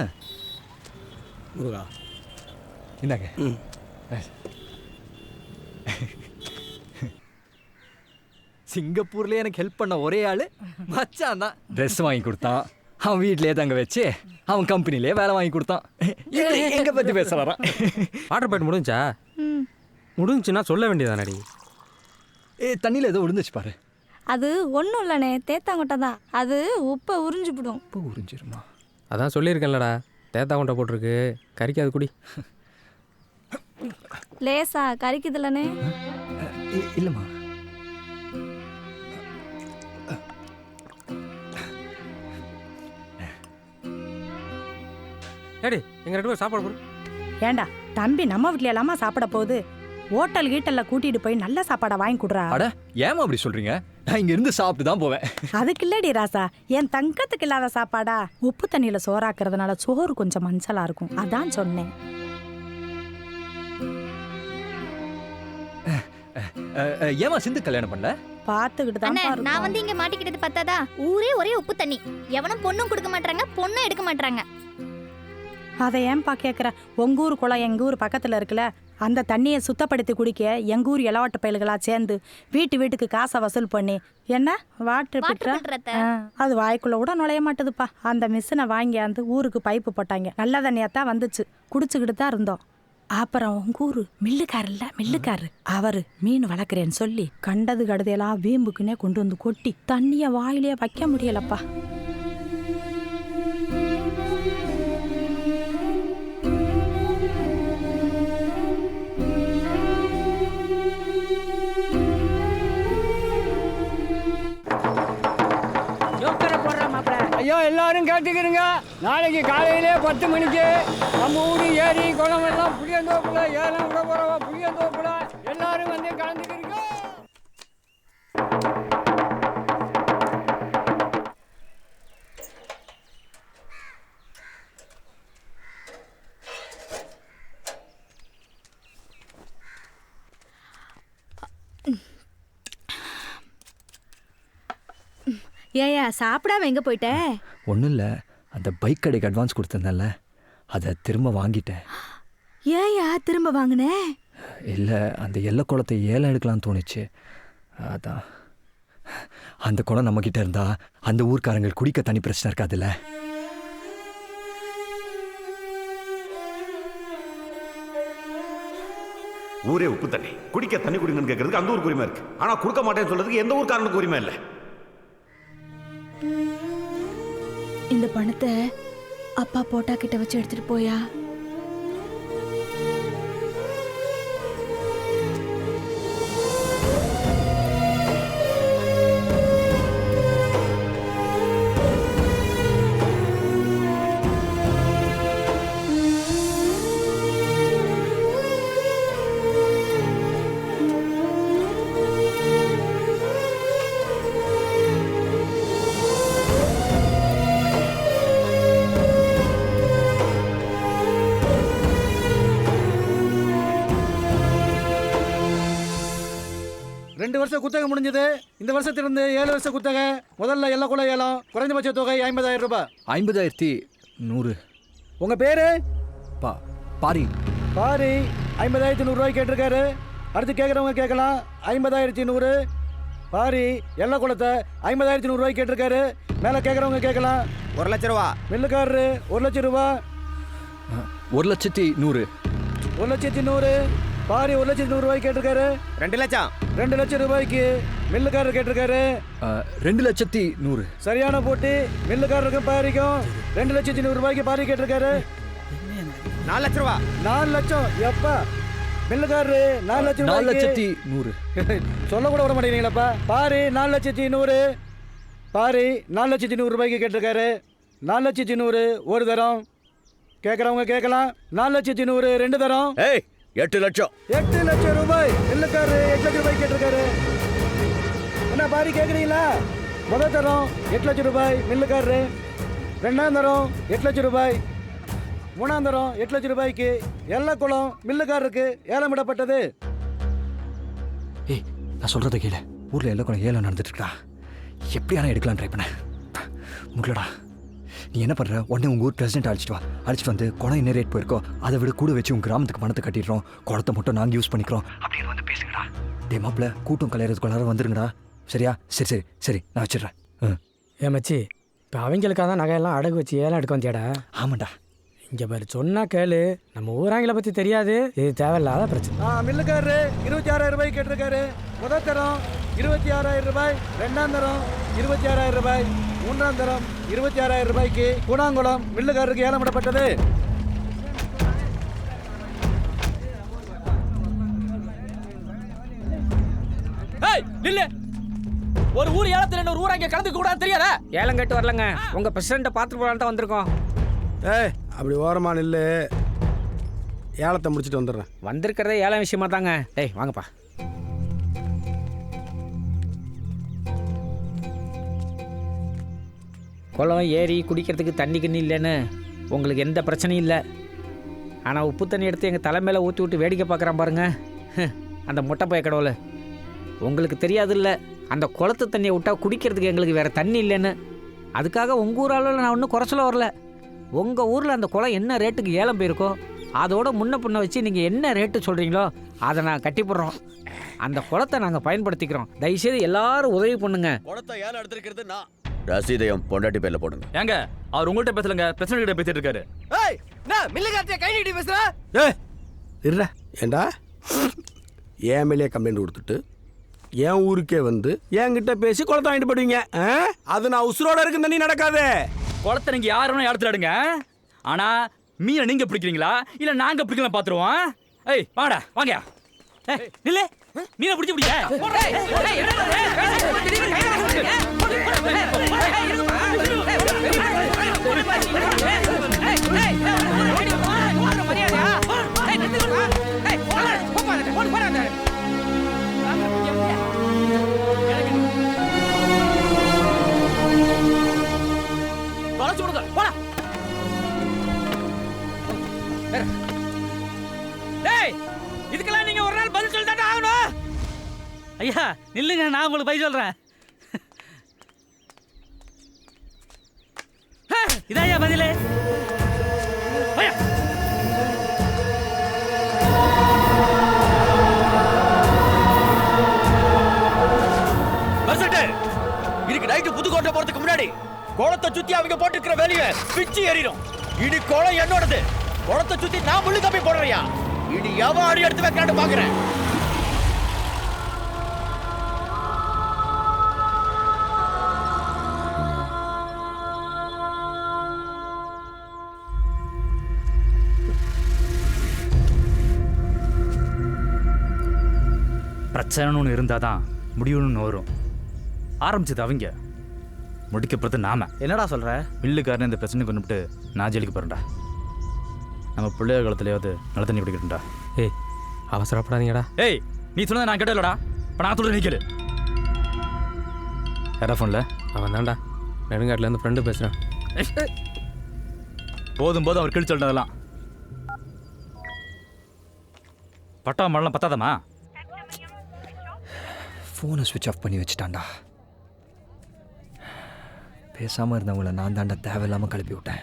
முருகா இந்தாங்க. சிங்கப்பூர்ல எனக்கு ஹெல்ப் பண்ண ஒரே ஆளு மச்சான் தான். ட்ரெஸ் வாங்கி கொடுத்தான், அவன் வீட்லயே தங்க வச்சு அவன் கம்பெனிலே வேலை வாங்கி கொடுத்தான். எங்க பத்தி பேச வரான். வாட்டர் பாயிண்ட் முடிஞ்சா முடிஞ்சுன்னா சொல்ல வேண்டியதானடி. தண்ணியில் ஏதோ விழுந்துச்சு பாரு. அது ஒன்றும் இல்லைண்ணே, தேத்தாங்கொட்டை தான். அது உப்பை உறிஞ்சிவிடும். உப்பு உறிஞ்சிருமா? அதான் சொல்லியிருக்கேன்லடா, தேத்தாங்கொட்டை போட்டிருக்கு, கறிக்காது குடி. லேசா கறிக்குதுல்லண்ணே. இல்லைம்மா. ஏடி எங்க 2 பேரும் சாப்பாடு போடு. ஏண்டா தம்பி நம்ம வீட்ல எல்லாமா சாப்பிட போகுது, ஹோட்டல் கீட்டல்ல கூட்டிட்டு போய் நல்ல சாப்பாடை வாங்கி கொடுறா. அட ஏமா அப்படி சொல்றீங்க? நான் இங்க இருந்து சாப்பிட்டு தான் போவேன். அதுக்கு இல்லடி ராசா, என் தங்கத்துக்கு இல்லாத சாப்பாடா? உப்பு தண்ணியில சோறாக்குறதுனால சோறு கொஞ்சம் மஞ்சளா இருக்கும், அதான் சொன்னேன். ஏமா சிந்து கல்யாணம் பண்ணல? பாத்துக்கிட்டு தான் அண்ணே, நான் வந்து இங்க மாட்டிக்கிட்டது பத்தாதா? ஊரே ஒரே உப்பு தண்ணி, எவனும் பொண்ணும் கொடுக்க மாட்டாங்க, பொண்ணும் எடுக்க மாட்டாங்க. அதை ஏன்பா கேட்குற? உங்க ஊர் குளம் எங்க ஊர் பக்கத்துல இருக்குல்ல, அந்த தண்ணியை சுத்தப்படுத்தி குடிக்க எங்க ஊர் இளவாட்டு பயல்களா சேர்ந்து வீட்டுக்கு காசை வசூல் பண்ணி என்ன வாட்டர் அது வாய்க்குள்ள கூட நுழைய மாட்டுதுப்பா. அந்த மிஷினை வாங்கியாந்து ஊருக்கு பைப்பு போட்டாங்க, நல்ல தண்ணியாத்தான் வந்துச்சு, குடிச்சுக்கிட்டு தான் இருந்தோம். அப்புறம் உங்க ஊரு மில்லுக்காரு அவரு மீன் வளர்க்குறேன்னு சொல்லி கண்டது கடுதையெல்லாம் வீம்புக்குன்னே கொண்டு வந்து கொட்டி தண்ணிய வாயிலே வைக்க முடியலப்பா. ஐயோ எல்லாரும் கேட்டுக்கிறீங்க, நாளைக்கு காலையிலே 10 மணிக்கு நம்ம ஊர் ஏரி குளம் எல்லாம் புளியந்தோப்புல ஏலம் விட போறோம். புளியந்தோப்புல எல்லாரும் வந்து கலந்துக்கிறீங்க. ஏயா சாப்பிடாம எங்க போயிட்ட? ஒன்றும் இல்லை, அந்த பைக் கடைக்கு அட்வான்ஸ் கொடுத்துருந்தேன்ல, அதை திரும்ப வாங்கிட்டேன். ஏயா திரும்ப வாங்கின? இல்லை, அந்த எல்லை குளத்தை ஏலம் எடுக்கலாம்னு தோணுச்சு, அதான். அந்த குளம் நம்மக்கிட்ட இருந்தா அந்த ஊர்க்காரங்கள் குடிக்க தண்ணி பிரச்சனை இருக்காதுல்ல. ஊரே உப்பு தண்ணி, குடிக்க தண்ணி குடிங்கன்னு கேட்கறதுக்கு அந்த ஊருக்கு உரிமை இருக்கு, ஆனா கொடுக்க மாட்டேன்னு சொல்றதுக்கு எந்த ஊர்க்காரனுக்கு உரிமை இல்லை. இந்த பணத்தை அப்பா போட்டா கிட்ட வச்சு எடுத்துட்டு போயா? ரெண்டு வருஷம் குத்தகை முடிஞ்சது. இந்த வருஷத்திலிருந்து 7 வருஷம் குத்தகை. முதல்ல எல்ல குல ஏலம். குறைந்தபட்ச தொகை 50,000 ரூபாய். 50,100. உங்க பேரு? பாரி. பாரி 50,100 ரூபாய் கேட்டிருக்காரு. அடுத்து கேட்குறவங்க கேட்கலாம். 50,100. பாரி எல்ல குளத்தை 50,100 ரூபாய் கேட்டிருக்காரு. மேலே கேட்குறவங்க கேட்கலாம். 1 லட்சம் ரூபா. மில்லுக்காரரு 1 லட்சம் ரூபா. 1,100,000. 1,100,000. பாரி 1,100,000 ரூபாய் கேட்டிருக்காரு. 2 லட்சம். 2 லட்சம் ரூபாய்க்கு மில்லுக்காரர் கேட்டிருக்காரு. 2,100,000. சரியான போட்டி. மில்லுக்காரருக்கும் பாரிக்கும் 2,100,000 ரூபாய்க்கு பாரி கேட்டிருக்காரு. 4 லட்சம் ரூபா. 4 லட்சம் எப்பா? மில்லுக்காரரு 4 லட்சம் ரூபாய்க்கு 4,100,000. சொல்ல கூட விட மாட்டேங்கிறீங்களப்பா. பாரி 4,100,000. பாரி 4,100,000 ரூபாய்க்கு கேட்டிருக்காரு. 4,100,000 ஒரு தரம். கேட்குறவங்க கேட்கலாம். 4,100,000 2 தரம். 8 லட்சம். 8 லட்சம் ரூபாய். மில்லுக்காரரு 8 லட்சம் ரூபாய் கேட்டிருக்காரு. என்ன பாரி கேட்குறீங்களா? முதல் தரம் 8 லட்சம் ரூபாய் மில்லுக்காரரு. 2ஆம் தரம் 8 லட்சம் ரூபாய். 3ஆம் தரம் 8 லட்சம் ரூபாய்க்கு எல்லா குளம் மில்லுக்காரருக்கு ஏலமிடப்பட்டது. ஏய், நான் சொல்றதை கேளு. ஊர்ல எல்லா குளம் ஏலம் நடந்துட்டு இருக்கா. எப்படியான எடுக்கலாம் ட்ரை பண்ண முடியலடா. நீ என்ன பண்ற? உடனே உங்க ஊர் பிரசிடென்ட் அழைச்சிட்டு வந்து குளம் என்ன ரேட் போயிருக்கோ அதை விட கூட வச்சு உங்க கிராமத்துக்கு பணத்தை கட்டிடுறோம். குளத்தை மட்டும் நாங்கள் யூஸ் பண்ணிக்கிறோம் அப்படின்னு வந்து பேசுங்கடா. டே மாப்பிள்ள, கூட்டம் கலையறதுக்குள்ளார வந்துருங்கடா. சரியா? சரி சரி சரி, நான் வச்சிடுறேன். ஏன் மச்சி, இப்போ அவங்களுக்காக தான் நகையெல்லாம் அடகு வச்சு ஏலம் எடுக்க வந்தியாடா? ஆமாண்டா. இங்கே பாரு, சொன்னா கேளு. நம்ம ஊராங்களை பற்றி தெரியாது. இது தேவையில்லாத பிரச்சனை. மில்லுக்காரரு 26,000 ரூபாய் கேட்டிருக்காரு. முதல் தரம் 26,000 ரூபாய். 2ஆம் தரம் 26,000 ரூபாய். 3ஆம் தரம் 26,000 ரூபாய்க்கு கூடாங்குளம் மில்லுக்காரருக்கு ஏலமிடப்பட்டது. நில்லு. ஒரு ஊர் ஏலத்துல இன்னொரு ஊர் அங்கே கலந்து கூட தெரியாதா? ஏலம் கேட்டு வரலங்க, உங்க பிரசிடண்ட்டை பார்த்துட்டு போகலான்னு தான் வந்திருக்கோம். அப்படி ஓரமா நில்லு. ஏலத்தை முடிச்சுட்டு வந்துடுறேன். வந்திருக்கிறதே ஏலம் விஷயமா தாங்க. வாங்கப்பா. குளம் ஏரி குடிக்கிறதுக்கு தண்ணி கிண்ணி இல்லைன்னு உங்களுக்கு எந்த பிரச்சனையும் இல்லை. ஆனால் உப்பு தண்ணி எடுத்து எங்கள் தலைமையில் ஊற்றி விட்டு வேடிக்கை பார்க்குறான் பாருங்க அந்த மொட்டைப்பைய கடவுளை. உங்களுக்கு தெரியாதுல்ல, அந்த குளத்து தண்ணியை விட்டால் குடிக்கிறதுக்கு எங்களுக்கு வேறு தண்ணி இல்லைன்னு. அதுக்காக உங்கள் ஊர் அளவில் நான் ஒன்றும் குறைச்சல வரல. உங்கள் ஊரில் அந்த குளம் என்ன ரேட்டுக்கு ஏலம் போயிருக்கோ அதோட முன்ன பின்ன வச்சு நீங்கள் என்ன ரேட்டு சொல்கிறீங்களோ அதை நான் கட்டிப்படுறோம். அந்த குளத்தை நாங்கள் பயன்படுத்திக்கிறோம். தயவுசெய்து எல்லாரும் உதவி பண்ணுங்க. குளத்தை ஏலம் எடுத்திருக்கிறது நான். ரசீதையும் பொண்டாட்டி பேர்ல போடுங்க. ஏங்க, அவர் உங்கள்கிட்ட பேசலங்க, பிரச்சனை கிட்ட பேசிட்டு இருக்காரு. கை நீட்டி பேசுற? இருடா. ஏண்டா என் மேலே கம்ப்ளைண்ட் கொடுத்துட்டு என் ஊருக்கே வந்து என்கிட்ட பேசி குளத்தை வாங்கிட்டு போடுவீங்க? அது நான் உசுரோட இருக்கு தண்ணி நடக்காது. குளத்தை நீங்க யாரும் இடத்துல எடுங்க. ஆனா மீனை நீங்க பிடிக்கிறீங்களா இல்ல நாங்க பிடிக்கலாம் பாத்துருவோம். ஏய் வாடா, வாங்க. நில்லு. மீனை பிடிச்சு பிடிக்க. இதுக்கெல்லாம் நீங்க ஒரு நாள் பதில் சொல்லி தான் ஆகணும். ஐயா நில்லுங்க, நான் உங்களுக்கு பதில் சொல்றேன். இதாயா பதிலே? இன்னைக்கு நைட்டு புதுக்கோட்டை போறதுக்கு முன்னாடி குளத்தை சுத்தி அவங்க போட்டுக்கிற வேலையை பிச்சு ஏறிடும். இனி குளம் என்னோடது. குளத்தை சுத்தி நான் முள்ளு கம்பி போடுறியா? இனி எவன் அடி எடுத்து வைக்கிறான்னு பாக்குறேன். பிரச்சனைன்னு ஒன்று இருந்தால் தான் முடிவுன்னு வரும். ஆரம்பிச்சது அவங்க, முடிக்கப்படுறது நாம. என்னடா சொல்ற? மில்லுக்காரன் இந்த பிரச்சனை கொண்டுட்டு நான் ஜெயிலுக்கு போகிறேன்டா. நம்ம பிள்ளைய காலத்துலையாவது நல்ல தண்ணி குடிக்கட்டும்டா. ஏய் அவசரப்படாதீங்கடா. ஏய் நீ சொன்னதை நான் கேட்டலடா. இப்போ நான் சொல்கிறேன், நீ கேளு. யாரா ஃபோனில்? அவன் தான்டா, நெடுங்காட்டிலேருந்து ஃப்ரெண்டு பேசுகிறேன். போதும் அவர் கிழிச்சு சொல்லிட்டதெல்லாம். பட்டா மழலாம் பத்தாதம்மா. ஃபோனை ஸ்விட்ச் ஆஃப் பண்ணி வச்சுட்டான்டா. பேசாமல் இருந்தவங்கள நான் தாண்டா தேவையில்லாமல் கிளப்பி விட்டேன்.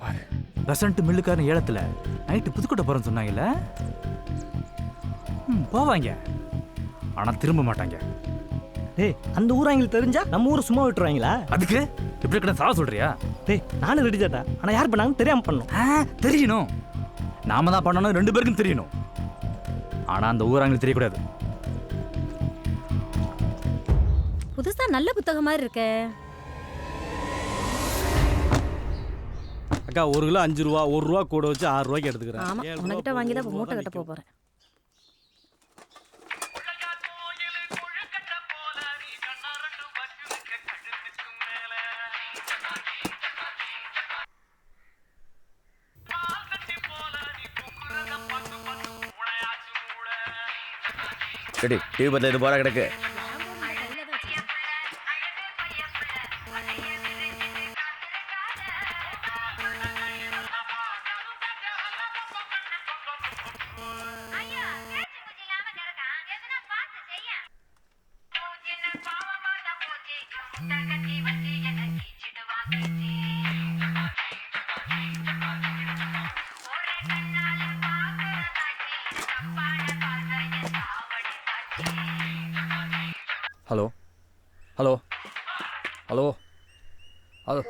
பாரு, பெசன்ட் மில்லுக்காரன் ஏலத்தில் நைட்டு புதுக்கோட்டை போகிறேன்னு சொன்னாங்கல்ல. போவாங்க, ஆனால் திரும்ப மாட்டாங்க. டேய், அந்த ஊராங்களுக்கு தெரிஞ்சா நம்ம ஊர் சும்மா விட்டுருவாங்களா? அதுக்கு இப்படி கிட்ட சாவ சொல்றியா? டேய், நானும் ரெடி தாட்டா. ஆனால் யார் பண்ணாங்கன்னு தெரியாமல் பண்ணணும். தெரியணும், நாம தான் பண்ணணும், 2 பேருக்கும் தெரியணும். ஆனால் அந்த ஊராங்களுக்கு தெரியக்கூடாது. புதுசா நல்ல புத்தகம் மாதிரி இருக்கே. அக்கா 1 கிலோ 5 ரூபா, 1 ரூபா கூட வச்சு 6 ரூபாய்க்கு எடுத்துக்கிறேன். ஆமா, உனக்கிட்ட வாங்கி தான் இப்போ மூட்டை கட்ட போறேன். சரி, டிவி பார்த்து இது போற கிடக்கு. Hello hello hello hello.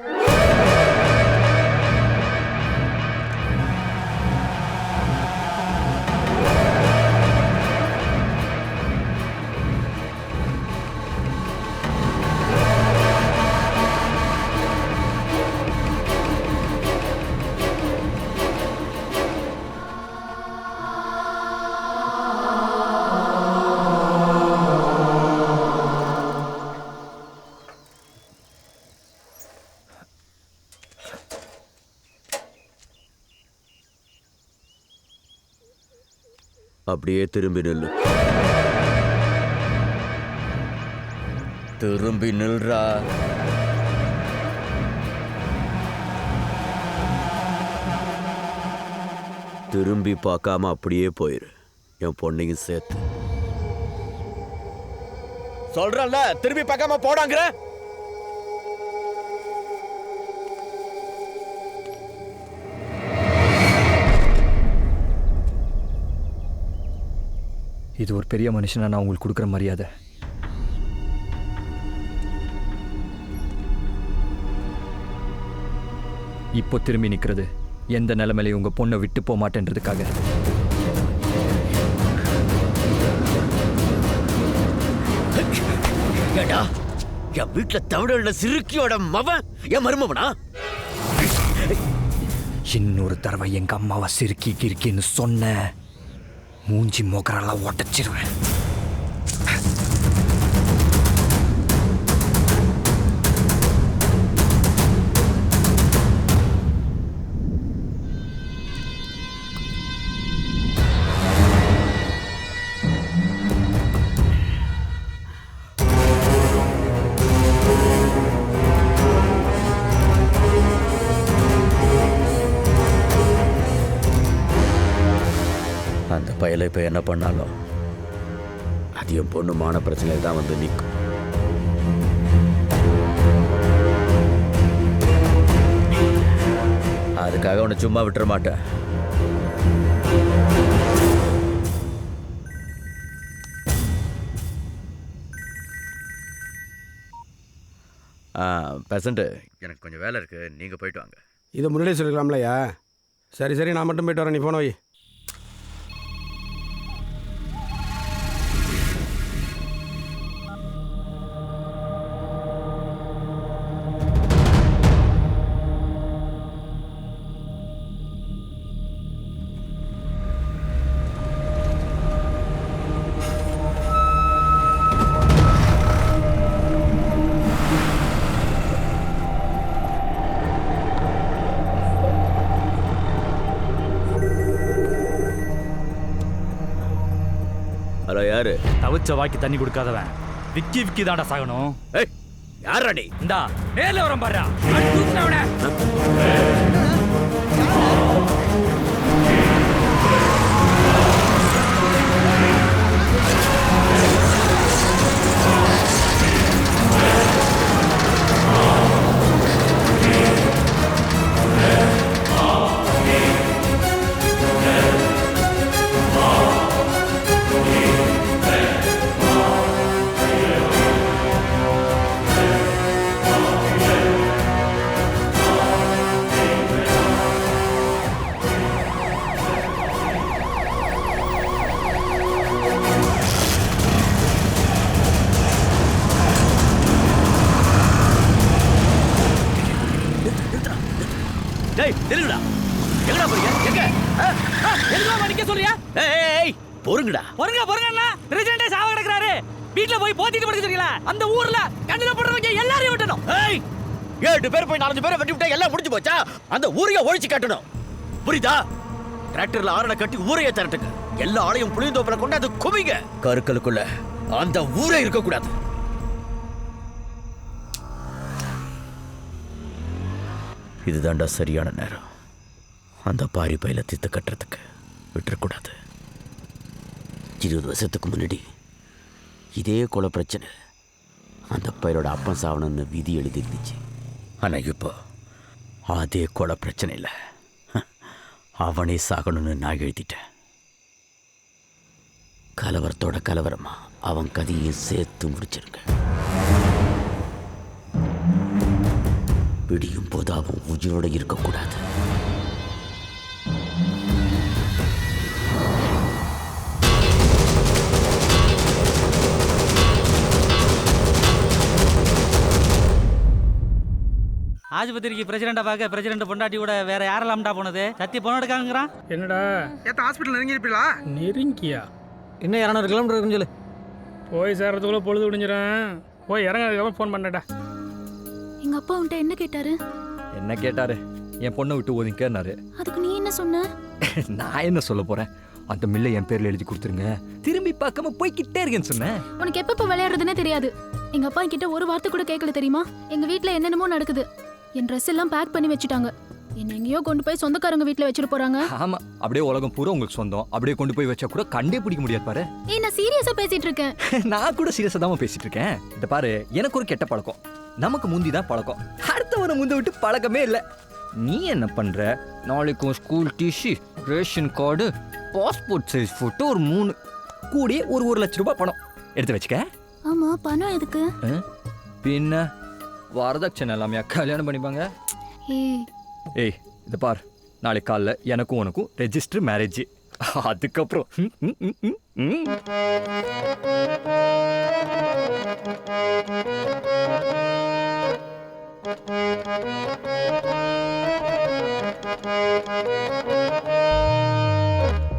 அப்படியே திரும்பி நில்லு. திரும்பி நில்றா. திரும்பி பார்க்காம அப்படியே போயிரு, என் பொண்ணையும் சேர்த்து. சொல்றல, திரும்பி பார்க்காம போடாங்கற. இது ஒரு பெரிய மனுஷனா நான் உங்களுக்கு கொடுக்குற மரியாதை. இப்போ திரும்பி நிற்கிறது எந்த நிலைமையிலையும் உங்க பொண்ணை விட்டு போக மாட்டேன்றதுக்காக. ஏடா, என் வீட்டுல தமிழ சிறுக்கியோட மவன் என் மருமவனா? இன்னொரு தடவை எங்க அம்மாவை சிறுக்கி கிறுக்கின்னு சொன்ன மூஞ்சி மோக்கரெல்லாம் உடச்சிருவேன். அந்த பயலை இப்போ என்ன பண்ணாலும் அது என் பொண்ணு மான பிரச்சனை தான் வந்து நிற்கும். அதுக்காக உன்னை சும்மா விட்டுற மாட்டேன். பெசண்ட்டு, எனக்கு கொஞ்சம் வேலை இருக்கு, நீங்கள் போயிட்டு வாங்க. இதை முன்னாடியே சொல்லிக்கலாம்லையா? சரி சரி, நான் மட்டும் போயிட்டு வரேன், நீ போன வை. யாரு? தவிச்ச வாய்க்கு தண்ணி கொடுக்காதவன் விக்கி விக்கி தாண்டா சாகணும். ஏய் யாரா நீ? இந்தா நேர்ல வரம் பாருடா. தூக்குறவனே. டேய் நில்லுடா. எங்கடா போறீங்க? எங்க? எதுக்கு நிக்க சொல்றியா? ஏய் பொறுங்கடா. பொறுங்கண்ணா. பிரசிடென்ட் சாவ கிடக்குறாரு. வீட்ல போய் போத்திட்டு படுக்க சொல்றீங்களா? அந்த ஊர்ல கண்ணுல போடுறவங்க எல்லாரையும் விட்டணும். ஏய் 7 பேர் போய் 4 பேரை வெட்டி விட்டா எல்லாம் முடிஞ்சு போச்சா? அந்த ஊரைய ஒழிச்சு கட்டணும். புரியுதா? டிராக்டர்ல ஆரணை கட்டி ஊரைய திரட்டுங்க. எல்லா ஆளையும் புளியந்தோப்புல கொண்டாந்து குமிங்க. கருக்கலுக்குள்ள அந்த ஊரே இருக்க கூடாது. இதுதான்டா சரியான நேரம். அந்த பாரி பையில தித்து கட்டுறதுக்கு விட்டுறக்கூடாது. 20 வருஷத்துக்கு முன்னாடி இதே கொலை பிரச்சனை அந்த பையனோட அப்பன் சாவணும்னு விதி எழுதிருந்துச்சு. ஆனால் இப்போ அதே கொலை பிரச்சனை இல்லை, அவனே சாகணும்னு நான் எழுதிட்டேன். கலவரத்தோட கலவரமா அவன் கதையும் சேர்த்து முடிச்சிருங்க. விடியும் போது அவன் உயிரோட இருக்கக்கூடாது. ஆஸ்பத்திரிக்கு பிரசிடண்ட பார்க்க பிரசிடண்ட் பொண்டாட்டி கூட வேற யாரெல்லாம்டா போனது? சத்தி பொண்ணு எடுக்காங்கிறான். என்னடா ஏத்த ஹாஸ்பிட்டல் நெருங்கிருப்பீங்களா? நெருங்கியா? இன்னும் 200 கிலோமீட்டர் இருக்குன்னு சொல்லு. போய் சேர்றதுக்குள்ள பொழுது விடிஞ்சிடும். போய் இறங்கிறதுக்கெல்லாம் ஃபோன் பண்ணடா. எங்க அப்பா உன்ட்ட என்ன கேட்டாரு? என்ன கேட்டாரு? என் பொண்ணை விட்டு ஒதுங்கன்னாரு. அதுக்கு நீ என்ன சொன்ன? நான் என்ன சொல்ல போறேன்? அந்த மில்லை என் பேர்ல எழுதி கொடுத்துருங்க, திரும்பி பார்க்காம போய்கிட்டே இருக்கேன்னு சொன்னேன். உனக்கு எப்ப விளையாடுறதுன்னே தெரியாது. எங்க அப்பா கிட்ட ஒரு வார்த்தை கூட கேட்கல தெரியுமா? எங்க வீட்ல என்னென்னமோ நடக்குது. என் ட்ரெஸ் எல்லாம் பேக் பண்ணி வச்சுட்டாங்க. என்ன எங்கேயோ கொண்டு போய் சொந்தக்காரங்க வீட்ல வச்சிட்டு போறாங்க. ஆமா, அப்படியே உலகம் பூரா உங்களுக்கு சொந்தம். அப்படியே கொண்டு போய் வச்சா கூட கண்டே பிடிக்க முடியாது பாரு. ஏய் நான் சீரியஸா பேசிட்டு இருக்கேன். நான் கூட சீரியஸா தான் பேசிட்டு இருக்கேன். இந்த பாரு, எனக்கு ஒரு கெட்ட பழக்கம். நமக்கு முந்தி தான் பழக்கம், அடுத்தவனை முந்த விட்டு பழக்கமே இல்லை. நீ என்ன பண்ற? நாளைக்கும் school DC, ration card, passport size photo ஒரு 3 கூடிய ஒரு 1 லட்சம் ரூபாய் பணம் எடுத்து வச்சுக்க. ஆமா, பணம் எதுக்கு? பின்ன வரதட்சணை எல்லாமே கல்யாணம் பண்ணிப்பாங்க. ஏய் இதை பார், நாளைக்கு காலைல எனக்கும் உனக்கும் ரெஜிஸ்டர் மேரேஜ். அதுக்கப்புறம்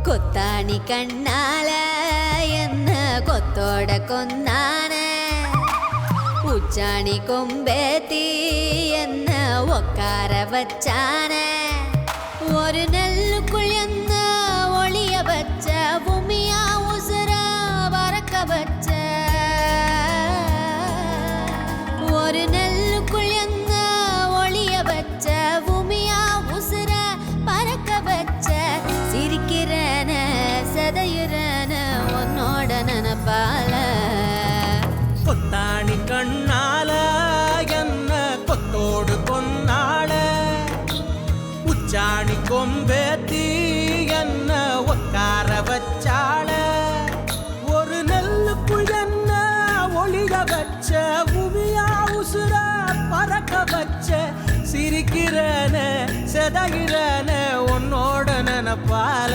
கொத்தாணி கண்ணால என்ன கொத்தோட கொந்தான, உச்சாணி கொம்பேத்தி என்ன உக்கார வச்சான, ஒரு நெல்லுக்குள் என்ன ஒளிய வச்ச, பூமியா உசுர வரக்க வச்ச, ஒரு நெல்லுக்குள் என்ன ஒளிய வச்ச, பூமியா உசுர பறக்க வச்ச, சிரிக்கிறன சதையுறன உன்னோட நனப்பால, கொத்தாணி கண்ணால என்ன கொத்தோடு கொன்னாட, உச்சாணி கொம்பேத்தி என்ன உக்கார வச்சாள, ஒரு நெல்லுக்குள் என்ன ஒளிய வச்ச, பூமியா உசுர பறக்க வச்ச, சிரிக்கிறன செதகிறன உன்னோட நனப்பால.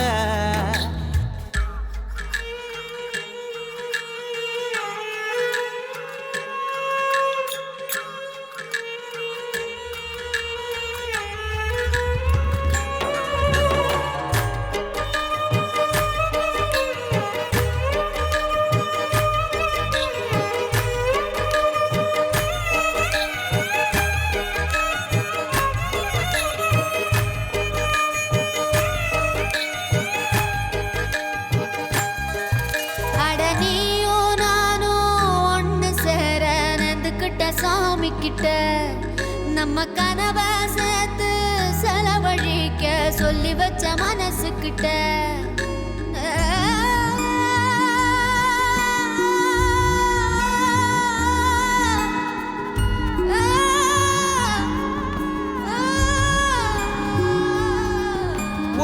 கிட்ட நம்ம கனவை சேர்த்து செலவழிக்க சொல்லி வச்ச மனசுக்கிட்ட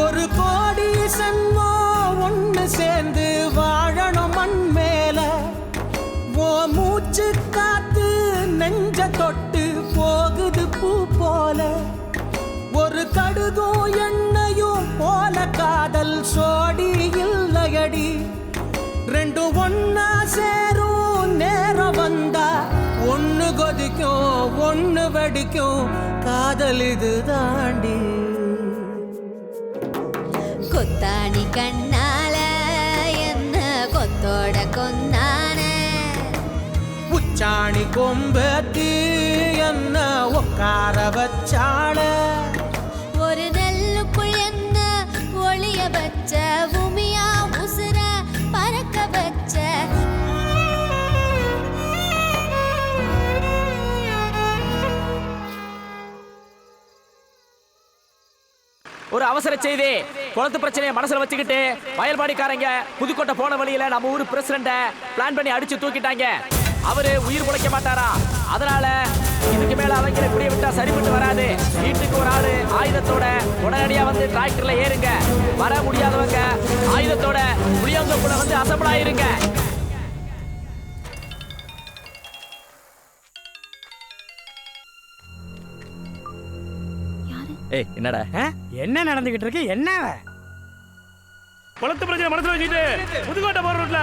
ஒரு கோடி சென்மோ ஒன்று சேர்ந்து வாழணும் மண் மேல ஓ மூச்சு காத்து நெஞ்ச தொட்டு போகுது பூ போல ஒரு கடுகும் எண்ணெயும் போல காதல் சோடி இல்லையடி ரெண்டும் ஒன்னா சேரும் நேரம் வந்தா ஒன்னு கொதிக்கும் ஒன்னு வெடிக்கும் காதல் இது தாண்டி கொத்தாணி கண்ணால என்ன கொத்தோட கொந்தான உச்சாணி கொம்பத்தி என்ன உட்கார வச்சாள ஒரு நெல்லுக்குள் என்ன ஒளிய வச்ச பூமியா உசுர பறக்க வச்ச ஒரு அவசர செய்தி. குளத்து பிரச்சனையை மனசுல வச்சுக்கிட்டு வயல்பாடிக்காரங்க புதுக்கோட்டை போன வழியில நம்ம ஊர் பிரசிடண்ட பிளான் பண்ணி அடிச்சு தூக்கிட்டாங்க. அவரு உயிர் பிழைக்க மாட்டாரா. அதனால இதுக்கு மேல அவங்களை குடிய விட்டா சரிப்பட்டு வராது. வீட்டுக்கு ஒரு ஆளு ஆயுதத்தோட உடனடியா வந்து டிராக்டர்ல ஏறுங்க. வர முடியாதவங்க ஆயுதத்தோட புளியங்கோப்புல வந்து அசம்பிள் ஆயிருங்க. ஏய் என்னடா என்ன நடந்துகிட்டு இருக்கு? என்ன குளத்து பிரச்சனை மனசுல வச்சுட்டு புதுக்கோட்டை போற ரோட்ல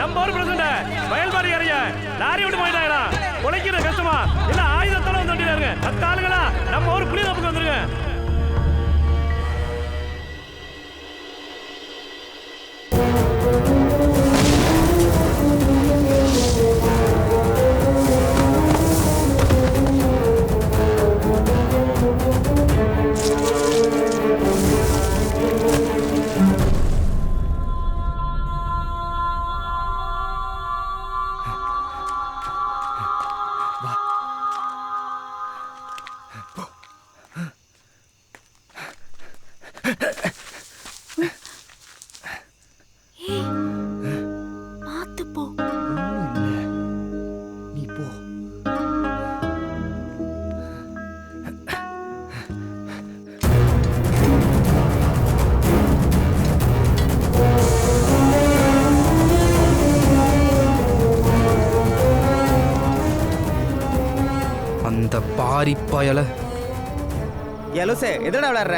நம்ம ஊர் பிரசிடண்ட் வயல்பாடி அறிய லாரி விட்டு போயிட்டாங்களா. உழைக்கிற கஷ்டமா இல்ல ஆயுதத்தோட வந்து வண்டியில மத்த ஆளுங்களா நம்ம ஊர் புளியதோப்புக்கு வந்துருங்க. மாத்து போ. நீ போ. அந்த பாரி பயல எலோசே எதடா விளையாடுற?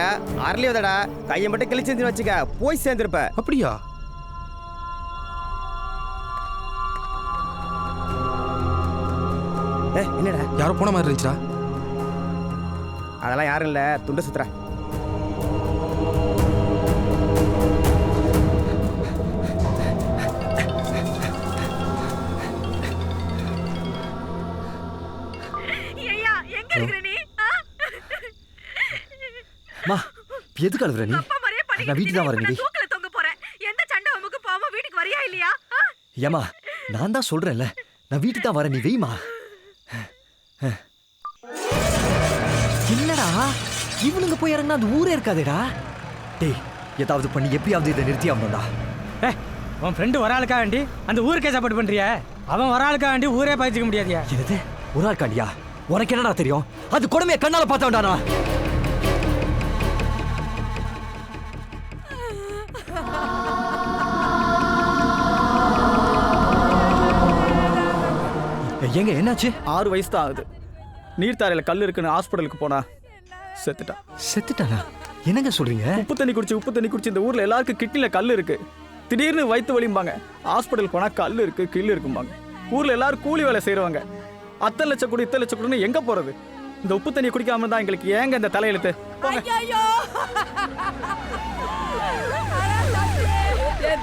அரளி வதடா கையை மட்டும் கிழிச்சு வச்சுக்க போய் சேர்ந்துருப்ப. அப்படியா? என்னடா யாரோ போன மாதிரி இருந்துச்சா? அதெல்லாம் யாரும் இல்ல, துண்ட சுத்துற. மா எதுக்கு அழுகுற நீ? நான் வீட்டுக்கு தான் வரேன். நீ எந்த சண்டை உமக்கு போவோம், வீட்டுக்கு வரியா இல்லையா? ஏமா நான் தான் சொல்றேன்ல, நான் வீட்டுக்கு தான் வரேன். நீ வெய்மா. என்னடா இவனுங்க போய் இறங்கினா அந்த ஊரே இருக்காதேடா. டேய் ஏதாவது பண்ணி எப்படியாவது இதை நிறுத்தி ஆகணும்டா. உன் ஃப்ரெண்டு ஒரு ஆளுக்கா வேண்டி அந்த ஊருக்கே சப்போர்ட் பண்றிய? அவன் ஒரு ஆளுக்கா வேண்டி ஊரே பாய்ச்சிக்க முடியாதியா? என்னது ஒரு ஆள் காண்டியா? உனக்கு என்னடா தெரியும்? அது கொடுமையை கண்ணால பார்த்தவன்டானா? எங்க என்னாச்சு? 6 வயசு தான் ஆகுது. நீர்த்தாரையில் கல் இருக்குன்னு ஹாஸ்பிட்டலுக்கு போனா செத்துட்டான். செத்துட்டானா? என்னங்க சொல்றீங்க? உப்பு தண்ணி குடிச்சு இந்த ஊர்ல எல்லாருக்கும் கிட்னில கல் இருக்கு. திடீர்னு வயிற்று வலிம்பாங்க. ஹாஸ்பிட்டல் போனா கல் இருக்கு கில்லு இருக்கும்பாங்க. ஊர்ல எல்லாரும் கூலி வேலை செய்யறவங்க. அத்தனை லட்சம் கூட இத்தனை லட்சம் கூடன்னு எங்க போறது? இந்த உப்பு தண்ணி குடிக்காம தான் எங்களுக்கு ஏங்க இந்த தலையெழுத்து?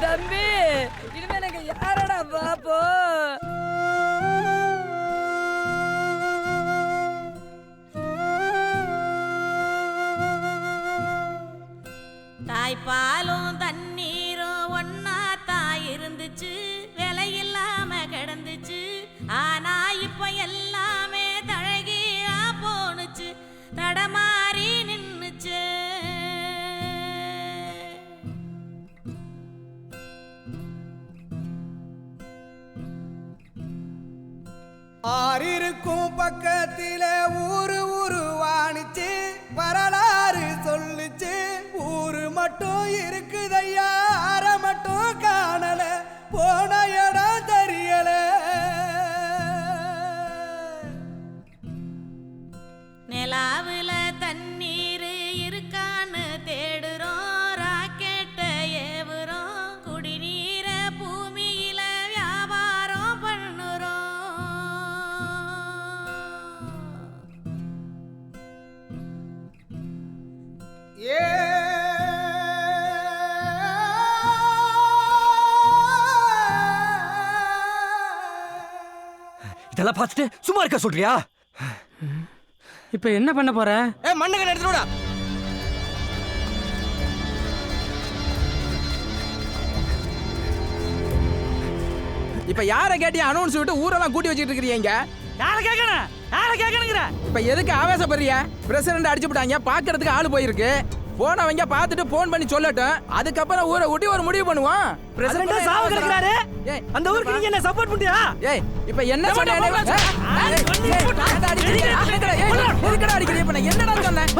தம்பி இனிமே எனக்கு யாரடா பாப்போ? தாய்ப்பாலும் தண்ணீரும் ஒன்னா தாய் இருந்துச்சு, விலை இல்லாம கிடந்துச்சு. ஆனா இப்ப எல்லாமே தழகி ஆறிருக்கும் பக்கத்திலே ஊரு உருவானிச்சு வரலாறு சொல்லுச்சு. ஊரு மட்டும் இருக்குதையா, அற மட்டும் காணல, போன இடம் தெரியல. நிலாவுல தண்ணீர் இருக்கான்னு தேடுறோம், ராக்கெட்ட ஏவுறோம், குடிநீர பூமியில வியாபாரம் பண்ணுறோம். இதெல்லாம் பார்த்துட்டு சும்மா இருக்க சொல்றியா? இப்போ என்ன பண்ண போற? மண்ணுக்கு எடுத்துடா. இப்ப யார கேட்டி அனௌன்ஸ் விட்டு ஊரெல்லாம் கூட்டி வச்சிட்டு இருக்கீங்க? யார கேக்கணும்? யார கேக்கணுங்கற? இப்ப எதுக்கு ஆவேசப்படுறீங்க? பிரசிடென்ட் அடிச்சு விட்டாங்க, பாக்குறதுக்கு ஆளு போயிருக்கு. போனவங்க பார்த்துட்டு போன் பண்ணி சொல்லட்டும், அதுக்கப்புறம் ஊரை ஊட்டி ஒரு முடிவு பண்ணுவோம். பிரசிடென்ட் சாவு கிடக்குறாரு. அந்த ஊருக்கு நீங்க என்ன சப்போர்ட் பண்றியா? ஏய் இப்போ என்ன சொன்னே? என்னடா சொன்னேன்?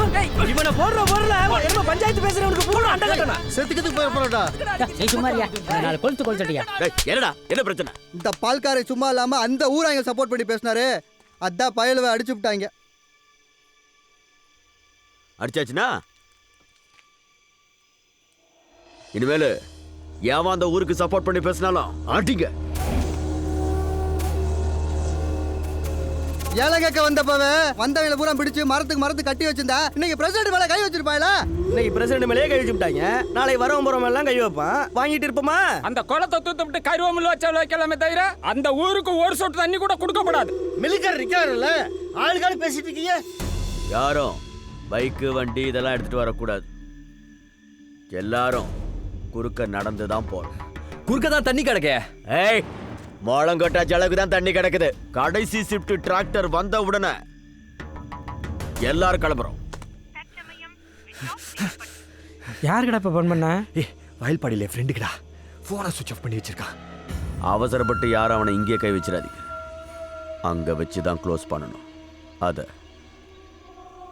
இவனை போடுறல என்ன பஞ்சாயத்து பேசுறவனுக்கு பூரா அண்ட கட்டணும். செத்துக்கிறதுக்கு போய் போறடா. ஏய் சும்மாரியா, நாலு கொளுத்து கொளுத்துட்டியா? என்னடா என்ன பிரச்சனை? இந்த பால்காரை சும்மா இல்லாம அந்த ஊராங்க சப்போர்ட் பண்ணி பேசினாரு, அதான் பயலுவை அடிச்சு விட்டாங்க. அடிச்சாச்சுன்னா இனிமேல் ஏன் அந்த ஊருக்கு சப்போர்ட் பண்ணி பேசினாலும் ஆட்டிங்க. ஏழை கேட்க வந்தப்பவே வந்தவங்களை பூரா பிடிச்சு மரத்துக்கு கட்டி வச்சிருந்தா இன்னைக்கு பிரசிடென்ட் மேல கை வச்சிருப்பாங்களா? இன்னைக்கு பிரசிடென்ட் மேலேயே கை வச்சுட்டாங்க, நாளை வரவன் போறவன் எல்லாம் கை வைப்பான். வாங்கிட்டு இருப்போமா? அந்த குளத்தை தூத்துட்டு கருவமில் வச்சாலும் வைக்கலாமே தவிர அந்த ஊருக்கு ஒரு சொட்டு தண்ணி கூட கொடுக்கப்படாது. மிலிட்டரி இருக்காருல்ல, ஆளுக்காளு பேசிட்டு இருக்கீங்க. யாரும் பைக்கு வண்டி இதெல்லாம் எடுத்துட்டு வரக்கூடாது. எல்லாரும் குறுக்க நடந்து தான் போறோம். குறுக்க தான் தண்ணி கிடக்க. ஏய், மோளங்கொட்டா ஜலக்கு தான் தண்ணி கிடக்குது. கடைசி ஷிஃப்ட் டிராக்டர் வந்த உடனே எல்லாரும் கிளம்புறோம். யாருக்கடா இப்ப போன் பண்ண? வயல்பாடியில ஃப்ரெண்டுக்குடா, போனை சுவிட்ச் ஆஃப் பண்ணி வச்சிருக்கான். அவசரப்பட்டு யாரும் அவனை இங்கே கை வச்சிடாதீங்க. அங்க வச்சு தான் க்ளோஸ் பண்ணணும். அத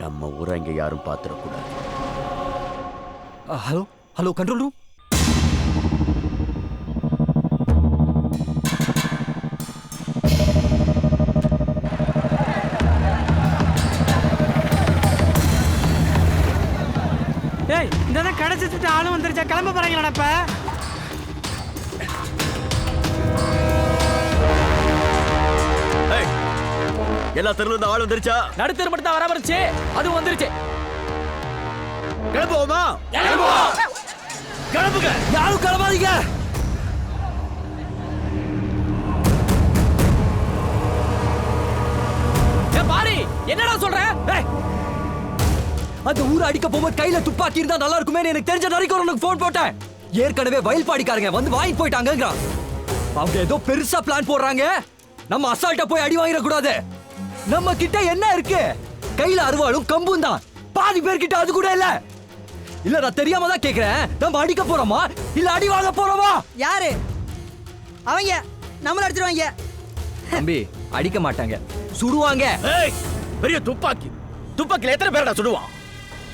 நம்ம ஊரை இங்க யாரும் பார்த்துடக்கூடாது. Hello hello, control room. ஏய், இந்த கடைச்சிட்டு ஆளும் வந்துருச்சா? கிளம்ப போறாங்களாடா இப்ப? எல்லா தெருல இருந்து ஆள் வந்துருச்சா? நடுத்தெரு மட்டும் தான் வராமருச்சு, அது வந்துருச்சு. கிளம்புவோமா? கிளம்புங்க. யாரும் கிளம்பாதீங்க. பாரி, என்னடா சொல்ற? அந்த ஊரை அடிக்க போகும்போது கையில துப்பாக்கி இருந்தா நல்லா இருக்குமே எனக்கு தெரிஞ்ச நரிக்கோரனுக்கு போன் போட்டேன். ஏற்கனவே வயல்பாடிக்காரங்க வந்து வாங்கி போயிட்டாங்கங்கறான். அவங்க ஏதோ பெருசா பிளான் போடுறாங்க. நம்ம அசால்ட்டா போய் அடி வாங்கிட கூடாது. நம்ம கிட்ட என்ன இருக்கு? கையில அருவாளும் கம்பும் தான். பாதி பேர்கிட்ட அது கூட இல்ல. இல்ல, நான் தெரியாம தான் கேக்குறேன். நம்ம அடிக்க போறோமா இல்ல அடி வாங்க போறோமா? யாரு அவங்க? நம்மள அடிச்சிருவாங்க. தம்பி, அடிக்க மாட்டாங்க, சுடுவாங்க. ஏய், பெரிய துப்பாக்கி. துப்பாக்கில எத்தனை பேரடா சுடுவான்?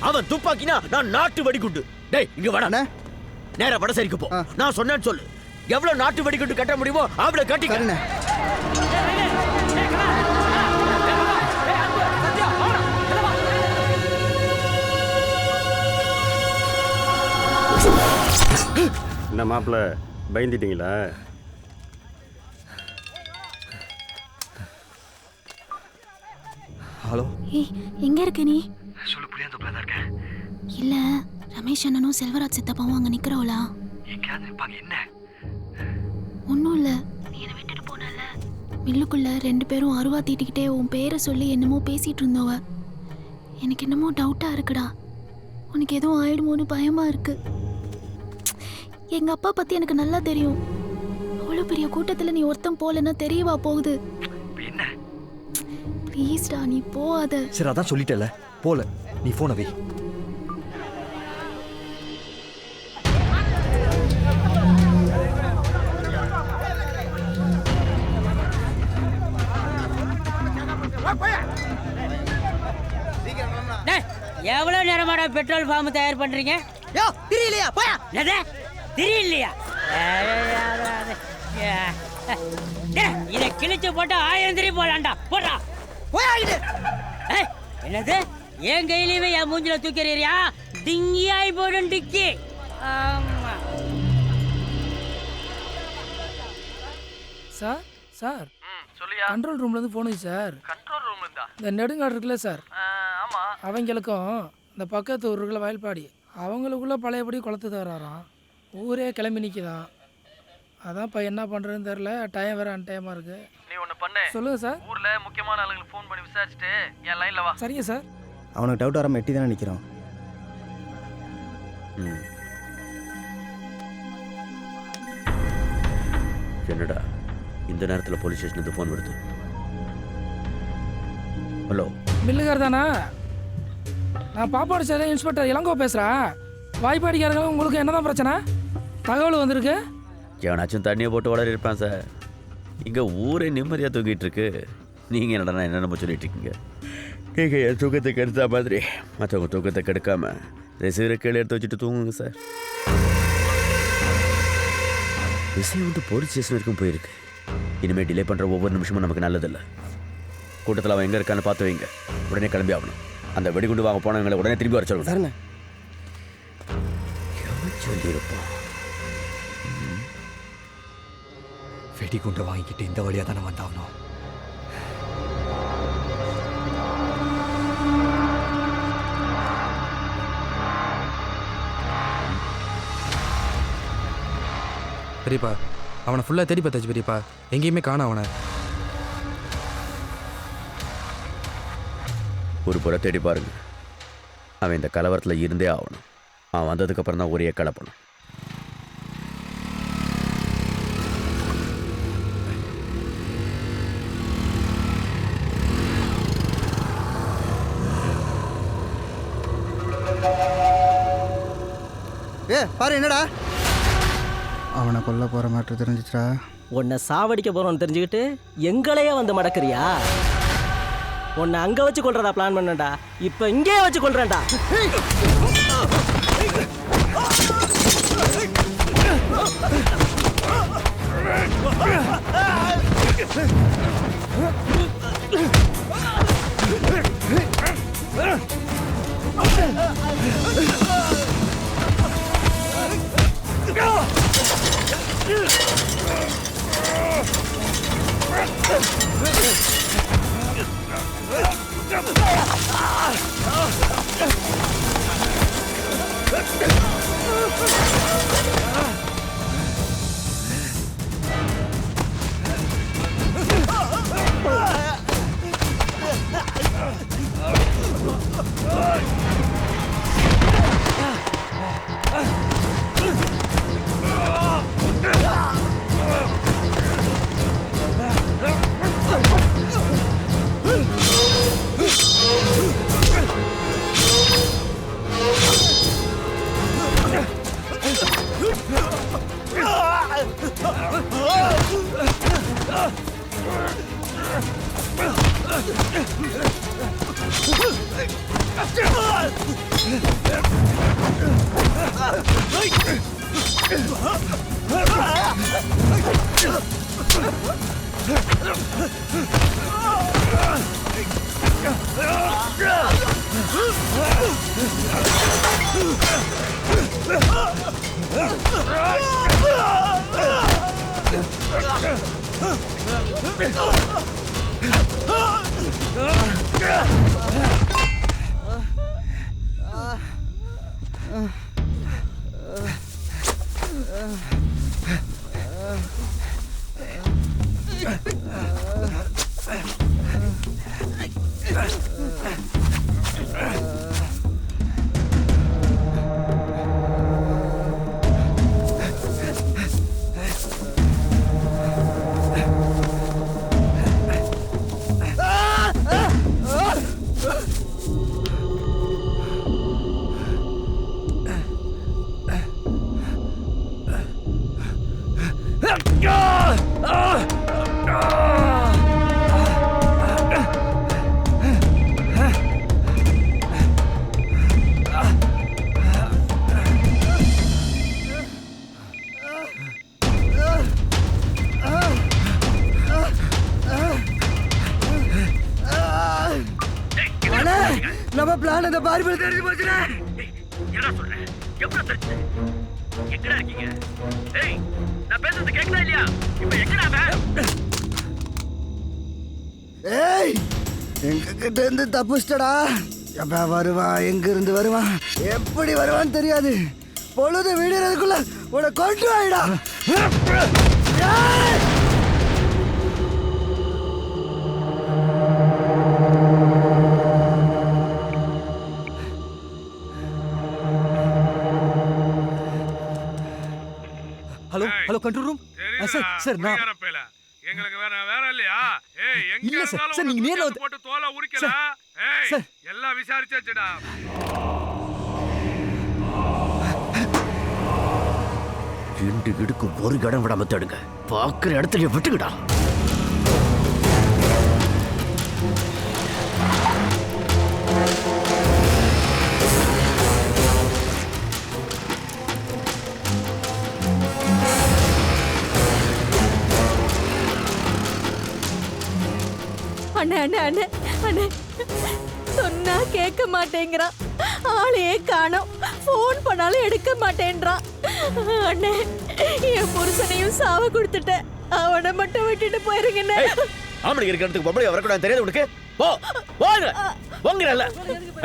அவன் துப்பாக்கினா நான் நாட்டு வெடிகுண்டு. டேய், இங்க வாடா. நேரா வடசேரிக்கு போ. நான் சொன்னேன்னு சொல்லு. எவ்வளவு நாட்டு வெடிகுண்டு கட்ட முடியுமோ அவ்வளவு கட்டிக்க. என்ன மாப்பிள்ள, பயந்துட்டீங்களா? ஹலோ. ஏய், எங்க இருக்க நீ? சொல்லு, புரியாதப்பல தான் இருக்கேன். இல்ல, ரமேஷ் அண்ணனும் செல்வராஜ் சித்தப்பாவும் அங்க நிக்கிறோளா? எங்கயாவது நிப்பாங்க. என்ன? ஒன்றும் இல்லை, நீ என்னை விட்டுட்டு போனல, மில்லுக்குள்ள 2 பேரும் அருவா தீட்டிக்கிட்டே உன் பேரை சொல்லி என்னமோ பேசிட்டு இருந்தவ. எனக்கு என்னமோ டவுட்டாக இருக்குடா. உனக்கு எதுவும் ஆயிடுமோன்னு பயமா இருக்கு. எங்கள் அப்பா பற்றி எனக்கு நல்லா தெரியும். அவ்வளோ பெரிய கூட்டத்தில் நீ ஒருத்தன் போலன்னா தெரியவா போகுது? என்ன? ப்ளீஸ்டா, நீ போகாத. சரி, அதான் சொல்லிட்டல, போல. நீ போன வை. எப்படா பெட்ரோல் ஃபார்ம் தயார் பண்றீங்க? யோ தெரியலையா போயா? எது தெரியலையா? இதை கிழிச்சு போட்டு 1000 திரி போலாம்டா. போடா போயா. என்னது என் கையிலயுமே என் மூஞ்சில தூக்கிறீரியா? டிங்கியாய் போடும் டிக்கி. ஆமா சார் சார் கண்ட்ரோல் ரூம்ல இருந்து போனுங்க சார். கண்ட்ரோல் ரூம்ல இருந்தா இந்த நெடுங்காடு இருக்குல்ல சார், ஆமா, அவங்களுக்கும் இந்த பக்கத்து ஊருக்குள்ள வயல்பாடி அவங்களுக்குள்ள பழையபடி குளத்து தராராம். ஊரே கிளம்பி நிற்கிதான். அதான் இப்போ என்ன பண்ணுறதுன்னு தெரில. டைம் வேறு அன்டைமாக இருக்கு. நீ ஒன்று பண்ணு. சொல்லுங்கள் சார். ஊர்ல முக்கியமான ஆளுங்களுக்கு ஃபோன் பண்ணி விசாரிச்சுட்டு என் லைன்ல வா. சரிங்க சார். அவனுக்கு டவுட் வராமல் எட்டி தானே நிற்கிறோம். என்னடா இந்த நேரத்தில் போலீஸ் ஸ்டேஷனுக்கு ஃபோன் வருது? ஹலோ, மில்லுகார் தானா? நான் பாப்பாடு சார் இன்ஸ்பெக்டர் இளங்கோ பேசுகிறேன். வாய்ப்பாடிக்காரங்களும் உங்களுக்கு என்னதான் பிரச்சனை? தகவல் வந்திருக்கு. எவனாச்சும் தண்ணியை போட்டு வளர இருப்பான் சார். இங்கே ஊரே நிம்மதியாக தூங்கிட்டு இருக்கு. நீங்கள் என்னடா என்னென்ன சொல்லிட்டு இருக்கீங்க? நீங்கள் என் தூக்கத்தை கெடுத்தா மாதிரி மற்றவங்க தூக்கத்தை கெடுக்காம ரிசீவரை கீழே எடுத்து வச்சுட்டு தூங்குங்க சார். விஷயம் வந்து போலீஸ் ஸ்டேஷன் வரைக்கும் போயிருக்கு. இனிமேல் டிலே பண்ணுற ஒவ்வொரு நிமிஷமும் நமக்கு நல்லதில்லை. கூட்டத்தில் அவன் எங்கே இருக்கான்னு பார்த்து வைங்க. உடனே கிளம்பி ஆகணும். அந்த வெடிகுண்டு வாங்க போனவங்களை உடனே திரும்பி வர சொல்லணும். சரிண்ணே. சொல்லியிருப்போம். வெடிகுண்டை வாங்கிக்கிட்டு இந்த வழியாக தானே வந்தாகணும். பெரியப்பா அவனை ஃபுல்லாக தேடி பார்த்தாச்சு பெரியப்பா, எங்கேயுமே காணோம் அவனை. ஒரு புற தேடி பாருங்க. அவன் இந்த கலவரத்தில் இருந்தே ஆகணும். அவன் வந்ததுக்கப்புறம் தான் ஒரே கலப்பணும். பாரு என்னடா அவனை கொல்ல போகிற மாட்டு தெரிஞ்சிச்சா? உன்னை சாவடிக்க போறோம்னு தெரிஞ்சுக்கிட்டு எங்களையே வந்து மடக்குறியா? உன்னை அங்க வச்சு கொள்றதா பிளான் பண்ணடா. இப்ப இங்கே வச்சு கொள்றேன்டா. பார்பிள் தெரிஞ்சு போச்சுடா. என்ன சொல்றேன்? எப்படா தெரிஞ்சு? எங்கடா இருக்கீங்க? ஏய், நான் பேசுறது கேக்குதா இல்லையா? இப்போ எங்கடா அவன்? ஏய், எங்க கிட்ட இருந்து தப்பிச்சிட்டடா. எப்ப வருவான், எங்க இருந்து வருவான், எப்படி வருவான்னு தெரியாது. பொழுது விடுறதுக்குள்ள உன்னை கொண்டு வாயிடா. Hello hello control room. Sir sir நான் எங்களுக்கு வேற இல்லையா? ஏய், எங்க இல்ல சார், இருந்தாலும் சார், நீங்க நேர்ல வந்து போட்டு தோலை உரிக்கல. ஏய், சார். எல்லாம் விசாரிச்சாச்சுடா. 2 இடுக்கு ஒரு இடம் விடாம தேடுங்க. பாக்குற இடத்துல விட்டுக்கிடா. அண்ணே அண்ணே அண்ணே அண்ணே, சொன்னா கேட்க மாட்டேங்கிறான். ஆளையே காணோம். ஃபோன் பண்ணாலும் எடுக்க மாட்டேன்றான். அண்ணே, என் புருஷனையும் சாவ கொடுத்துட்டேன். அவனை மட்டும் விட்டுட்டு போயிருங்கண்ணே. ஆம்பளை இருக்கிறதுக்கு பொம்பளை வரக்கூடாது தெரியாது உனக்கு? போ போங்க போங்கறல்ல.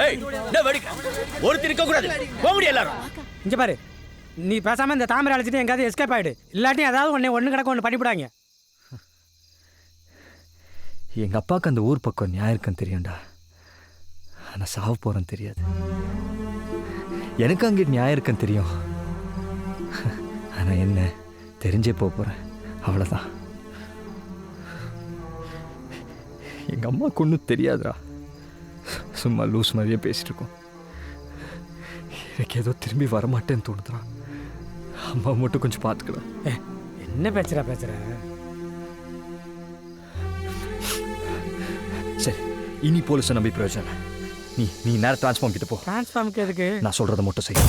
ஏய், என்ன வெடிக்க? ஒருத்தர் இருக்க கூடாது. போங்கடி எல்லாரும். இங்க பாரு, நீ பேசாம இந்த தாமரை அழைச்சிட்டு எங்காவது எஸ்கேப் ஆயிடு. இல்லாட்டி ஏதாவது ஒன்று கிடக்க ஒன்று பண்ணிவிடாங்க. எங்கள் அப்பாவுக்கு அந்த ஊர் பக்கம் நியாயம் இருக்குன்னு தெரியும்டா. ஆனால் சாவ போகிறேன்னு தெரியாது. எனக்கு அங்கே நியாயம் இருக்குன்னு தெரியும். ஆனால் என்ன தெரிஞ்சே போகிறேன், அவ்வளோதான். எங்கள் அம்மாவுக்கு ஒன்றும் தெரியாதுடா. சும்மா லூஸ் மாதிரியே பேசிட்டு இருக்கோம். எனக்கு ஏதோ திரும்பி வரமாட்டேன்னு தோணுதுடா. அம்மா மட்டும் கொஞ்சம் பார்த்துக்கலாம். என்ன பேசுகிற? சரி, இனி போலீஸை நம்பி பிரயோஜனம். நீ நேரம் டிரான்ஸ்ஃபார்ம் கிட்ட போ. டிரான்ஸ்ஃபார்முக்கு எதுக்கு? நான் சொல்கிறத மட்டும் செய்.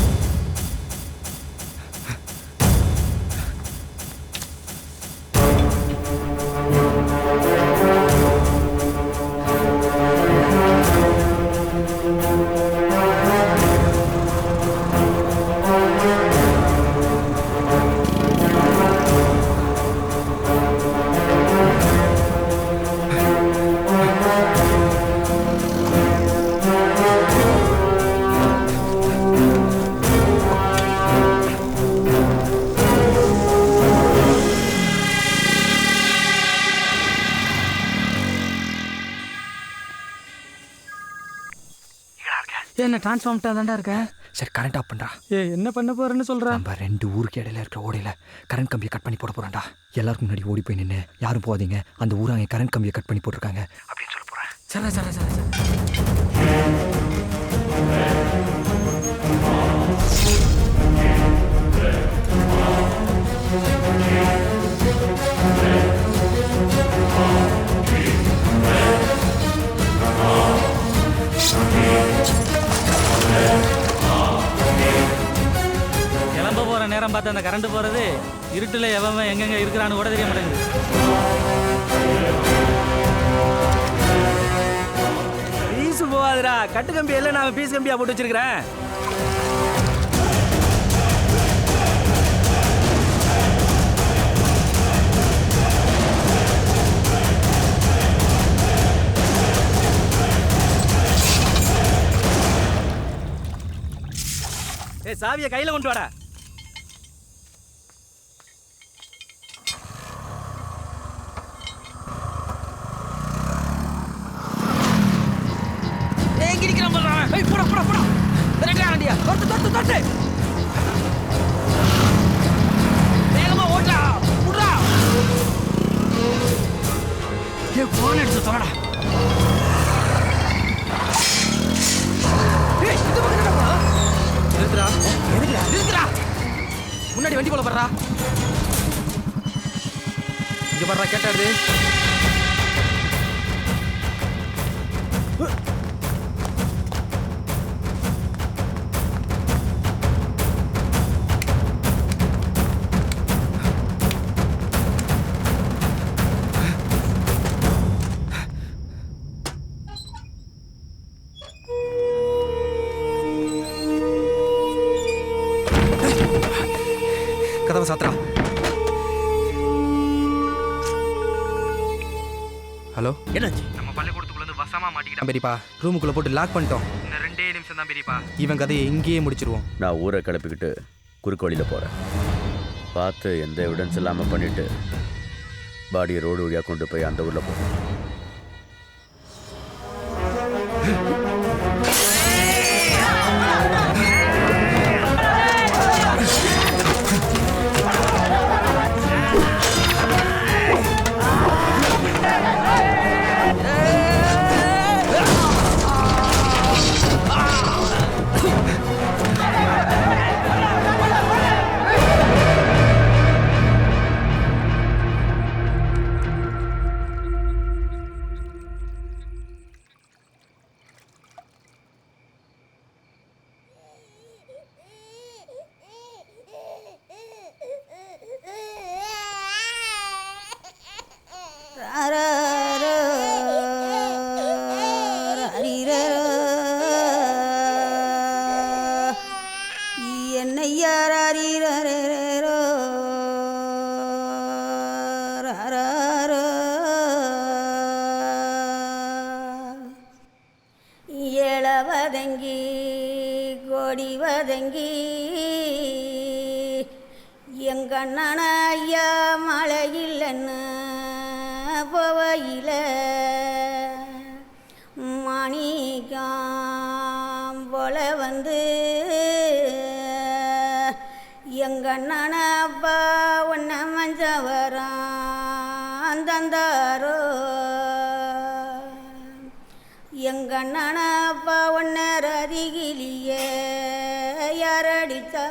என்ன டிரான்ஸ்ஃபார்ம்ட்டா தான்டா இருக்கேன். சரி, கரண்ட் ஆஃப் பண்ணுறா. என்ன பண்ண போறேன்னு சொல்கிறேன். நம்ம 2 ஊருக்கு இடையில இருக்கிற ஓடையில் கரண்ட் கம்பியை கட் பண்ணி போட போகிறான்டா. எல்லாருக்கும் முன்னாடி ஓடி போய் நின்று யாரும் போகாதீங்க, அந்த ஊராங்க கரண்ட் கம்பியை கட் பண்ணி போட்டிருக்காங்க அப்படின்னு சொல்ல போகிறேன். கிளம்ப போற நேரம் பார்த்து அந்த கரண்ட் போறது, இருட்டுல எவன் எங்கெங்க இருக்கிறான்னு கூட தெரிய மாட்டேங்குது. பீஸ் போகாதுடா. கட்டு கம்பி எல்லாம் நான் பீஸ் கம்பியா போட்டு வச்சிருக்கிறேன். சாவியை கையில கொண்டு வாடா. வேகமா ஓட்டா புடுறா. ஏ போன் எடுத்து தரடா. ஏய், இது பக்கத்துல நிறுத்துடா. நிறுத்துடா. முன்னாடி வண்டி போல படுறா. இங்க படுறா, கேட்டாரு. கதவை சாத்துறா. ஹலோ, என்னாச்சு? நம்ம பள்ளிக்கூடத்துக்குள்ள இருந்து வசமா மாட்டிக்கிட்டான் பெரியப்பா. ரூமுக்குள்ள போட்டு லாக் பண்ணிட்டோம். இன்னும் 2 நிமிஷம் தான் பெரியப்பா. இவன் கதையை எங்கேயே முடிச்சிருவோம். நான் ஊரை கிளப்பிக்கிட்டு குறுக்கு வழியில் போகிறேன். பார்த்து எந்த எவிடன்ஸ் இல்லாமல் பண்ணிவிட்டு பாடியை ரோடு வழியாக கொண்டு போய் அந்த ஊரில் போகிறேன். ஏழவதங்கி கொடிவதங்கி எங்கண்ணன ஐயா மழையில்லைன்னு போவையில் மாணிக்கம் போல வந்து எங்கண்ணன அப்பா ஒன்ன மஞ்சவரம் தந்தாரோ எங்கண்ணன அப்பா ஒன்ன ரதிகிலியே யாரடிச்சா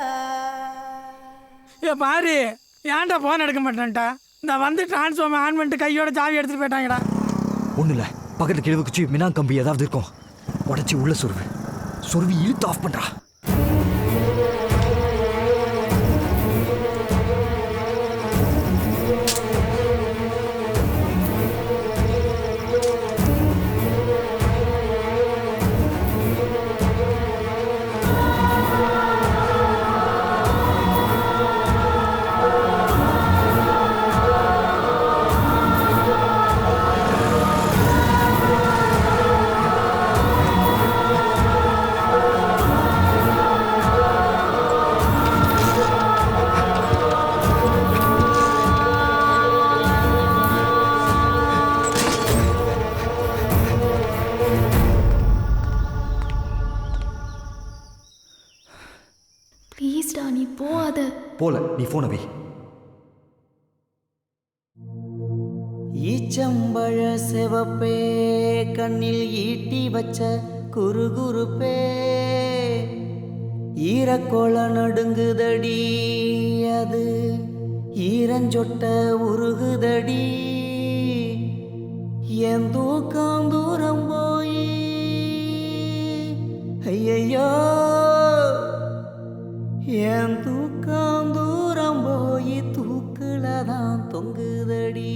பாரு ஏன்டா போன் எடுக்க மாட்டேன்ட்டா. இந்த வந்து டிரான்ஸ்ஃபார்மர் ஆன் பண்ணிட்டு கையோட சாவி எடுத்துட்டு போயிட்டாங்கடா. ஒன்றும் இல்லை, பக்கத்தில் கிழவு குச்சி மினா கம்பி ஏதாவது இருக்கும், உடச்சி உள்ள சொருவி இழுத்து ஆஃப் பண்ணுறா. ப்ளீஸ்டா நீ போகாத. போல நீ போன வை. ஈச்சம்பழ சிவப்பே கண்ணில் ஈட்டி வச்ச குறுகுறுப்பே ஈரக்கோள நடுங்குதடி அது ஈரஞ்சொட்ட உருகுதடி என் தூக்கம் தூரம் போய் ஐயையோ என் தூக்கம் தூரம் போய் தூக்குல தான் தொங்குதடி.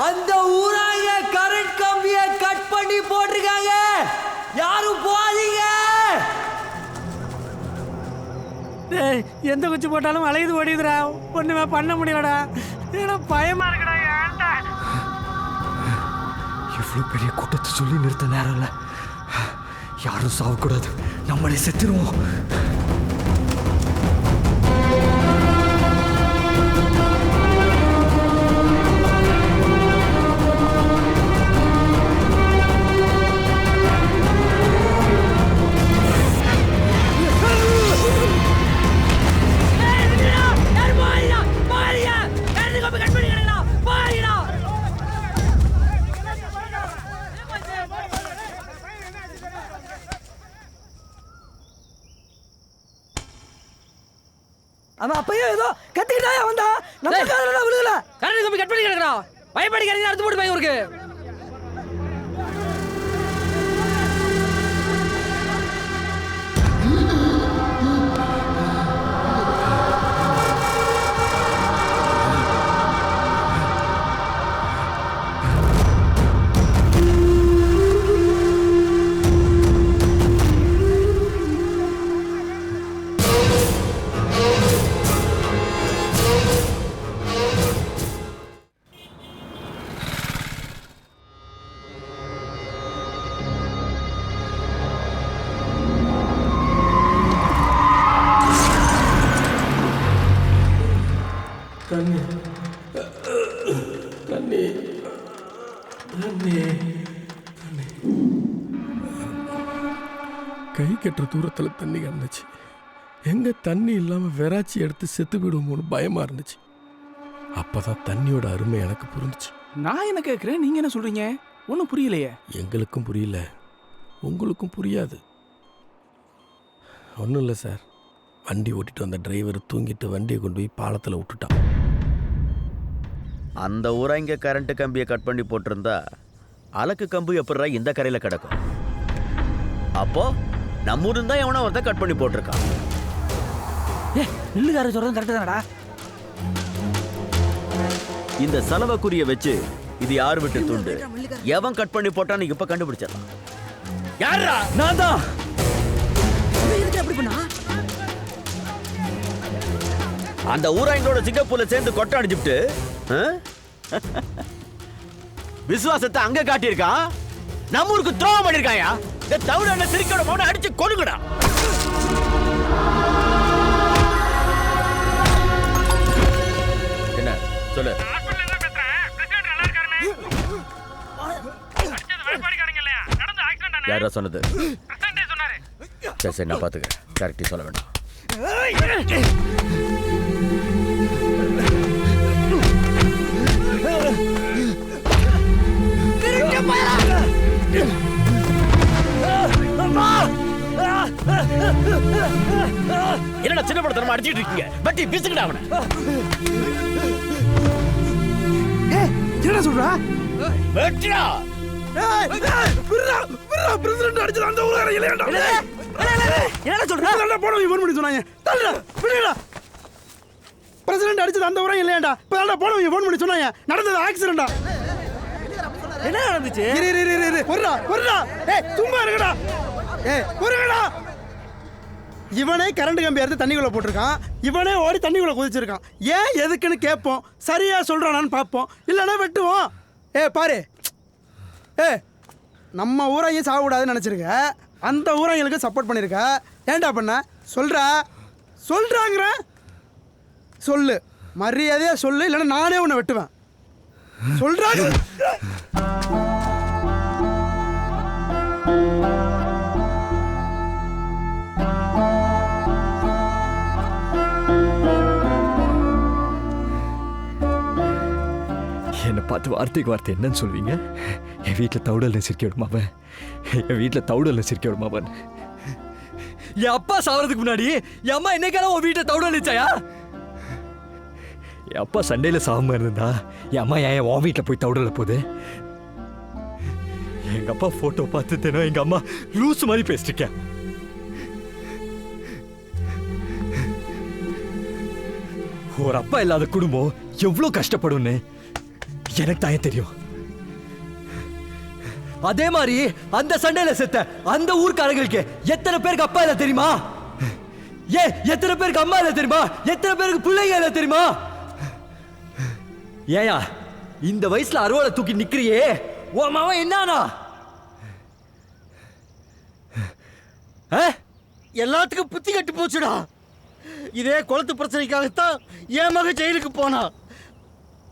அந்த ஊராங்க கரண்ட் கம்பிய கட் பண்ணி போட்டிருக்காங்க, யாரும் போகாதீங்க. டேய் எந்த குச்சி போட்டாலும் அலையுது ஓடிதுடா, ஒண்ணுமே பண்ண முடியலடா. ஏன்னா பயமா இருக்குடா. ஏன்டா இவ்வளோ பெரிய கூட்டத்தை சொல்லி நிறுத்த நேரம் இல்லை. யாரும் சாவக்கூடாது, நம்மளே செத்துருவோம். அவன் அப்பயே ஏதோ கத்திக்கிட்டாயா வந்தா நம்ம காதுல விழுகல. கரண்ட் கம்பி கட் பண்ணி கிடக்குறோம். பயப்படி கரண்ட் அறுத்து போட்டு போய் இருக்கு. கை கட்டுற தூரத்தில் தண்ணி கிடந்துச்சு. எங்கே தண்ணி இல்லாமல் வெறாச்சி எடுத்து செத்து விடுவோம்னு பயமாக இருந்துச்சு. அப்போ தான் தண்ணியோட அருமை எனக்கு புரிஞ்சிச்சு. நான் என்ன கேட்குறேன், நீங்கள் என்ன சொல்கிறீங்க? ஒன்றும் புரியலையே. எங்களுக்கும் புரியல, உங்களுக்கும் புரியாது. ஒன்றும் இல்லை சார், வண்டி ஓட்டிட்டு வந்த டிரைவர் தூங்கிட்டு வண்டியை கொண்டு போய் பாலத்தில் விட்டுட்டான். அந்த ஊரா இங்கே கரண்ட்டு கம்பியை கட் பண்ணி போட்டிருந்தா அலக்கு கம்பு எப்படா இந்த கரையில் கிடக்கும்? அப்போ நம்ம ஊர் தான் எவனோ ஒருத்தன் கட் பண்ணி போட்டிருக்கான். நில்லுகார சொல்றது கரெக்டு தானடா. இந்த செலவுக்குரிய வச்சு இது யார் விட்டு துண்டு, எவன் கட் பண்ணி போட்டான்னு இப்ப கண்டுபிடிச்சிடலாம். யாரா? நான் தான். எப்படி பண்ணா? அந்த ஊராங்களோட சிங்கப்பூர்ல சேர்ந்து கொட்டை அடிச்சுட்டு விசுவாசத்தை அங்க காட்டியிருக்கான். நம்ம ஊருக்கு துரோகம் பண்ணிருக்காயா? இந்த தவிர சிரிக்கோட மௌன அடிச்சு கொழுங்கடா. என்ன சொல்லு? யாரா சொன்னது? சரி சரி, நான் பாத்துக்கிறேன். கரெக்டா சொல்ல வேண்டாம். என்னடா சின்ன படத்தனமா அடிச்சிட்டு இருக்கீங்க? பட்டி பிசுங்கடா அவனை. என்னடா சொல்றா? வெட்டிடா. பிரசிடென்ட் அடிச்சது அந்த ஊரார இல்லையாண்டா? என்னடா சொல்ற? அதெல்லாம் போனவங்க ஃபோன் பண்ணி சொன்னாங்க. தள்ளுடா, விடுடா. பிரசிடென்ட் அடிச்சது அந்த ஊரா இல்லையாண்டா? இப்பதான் போனவங்க ஃபோன் பண்ணி சொன்னாங்க. நடந்தது ஆக்சிடென்ட்டா. என்ன நடந்துச்சு? இரு பொறுடா. ஏய் சும்மா இருங்கடா. ஏய் பொறுங்கடா. இவனே கரண்ட் கம்பி எடுத்து தண்ணிக்குள்ள போட்டிருக்கான். இவனே ஓடி தண்ணிக்குள்ள குதிச்சிருக்கான். ஏன் எதுக்குன்னு கேட்போம். சரியா சொல்றானான்னு பார்ப்போம். இல்லைன்னா வெட்டுவோம். பாரு, நம்ம ஊரையும் சாகக்கூடாதுன்னு நினச்சிருக்க. அந்த ஊரைங்களுக்கு சப்போர்ட் பண்ணியிருக்க. ஏன்டா பண்ண? சொல்றாங்கிற சொல்லு, மரியாதையா சொல்லு, இல்லைன்னா நானே உன்னை வெட்டுவேன். சொல்றாங்க. என்னை பார்த்து வார்த்தைக்கு வார்த்தை என்னன்னு சொல்வீங்க? என் வீட்டில் தவுடல் சிரிக்க விடுமாவன், என் வீட்டில் தவுடல் சிரிக்க விடுமாவன். என் அப்பா சாவறதுக்கு முன்னாடி என் அம்மா என்னைக்கான உன் வீட்டை தவுடல் நிச்சாயா? என் அப்பா சண்டையில் சாகாம இருந்தா என் அம்மா ஏன் உன் வீட்டில் போய் தவுடல போகுது? எங்க அப்பா போட்டோ பார்த்து தினம் எங்க அம்மா லூஸ் மாதிரி பேசிருக்கேன். ஒரு அப்பா இல்லாத குடும்பம் எவ்வளவு கஷ்டப்படும்னு எனக்கு தான் தெரியும். அதே மாதிரி அந்த சண்டையில செத்த அந்த ஊர்க்காரங்களுக்கு எத்தனை பேருக்கு அப்பா இல்ல தெரியுமா? எத்தனை பேருக்கு அம்மா இல்ல தெரியுமா? எத்தனை பேருக்கு பிள்ளைங்க இல்ல தெரியுமா? ஏயா இந்த வயசுல அறுவாலை தூக்கி நிக்கிறியே, உன் மாவன் என்னானா? எல்லாத்துக்கும் புத்தி கட்டு போச்சுடா. இதே குளத்து பிரச்சனைக்காகத்தான் என் மகன் ஜெயிலுக்கு போனா.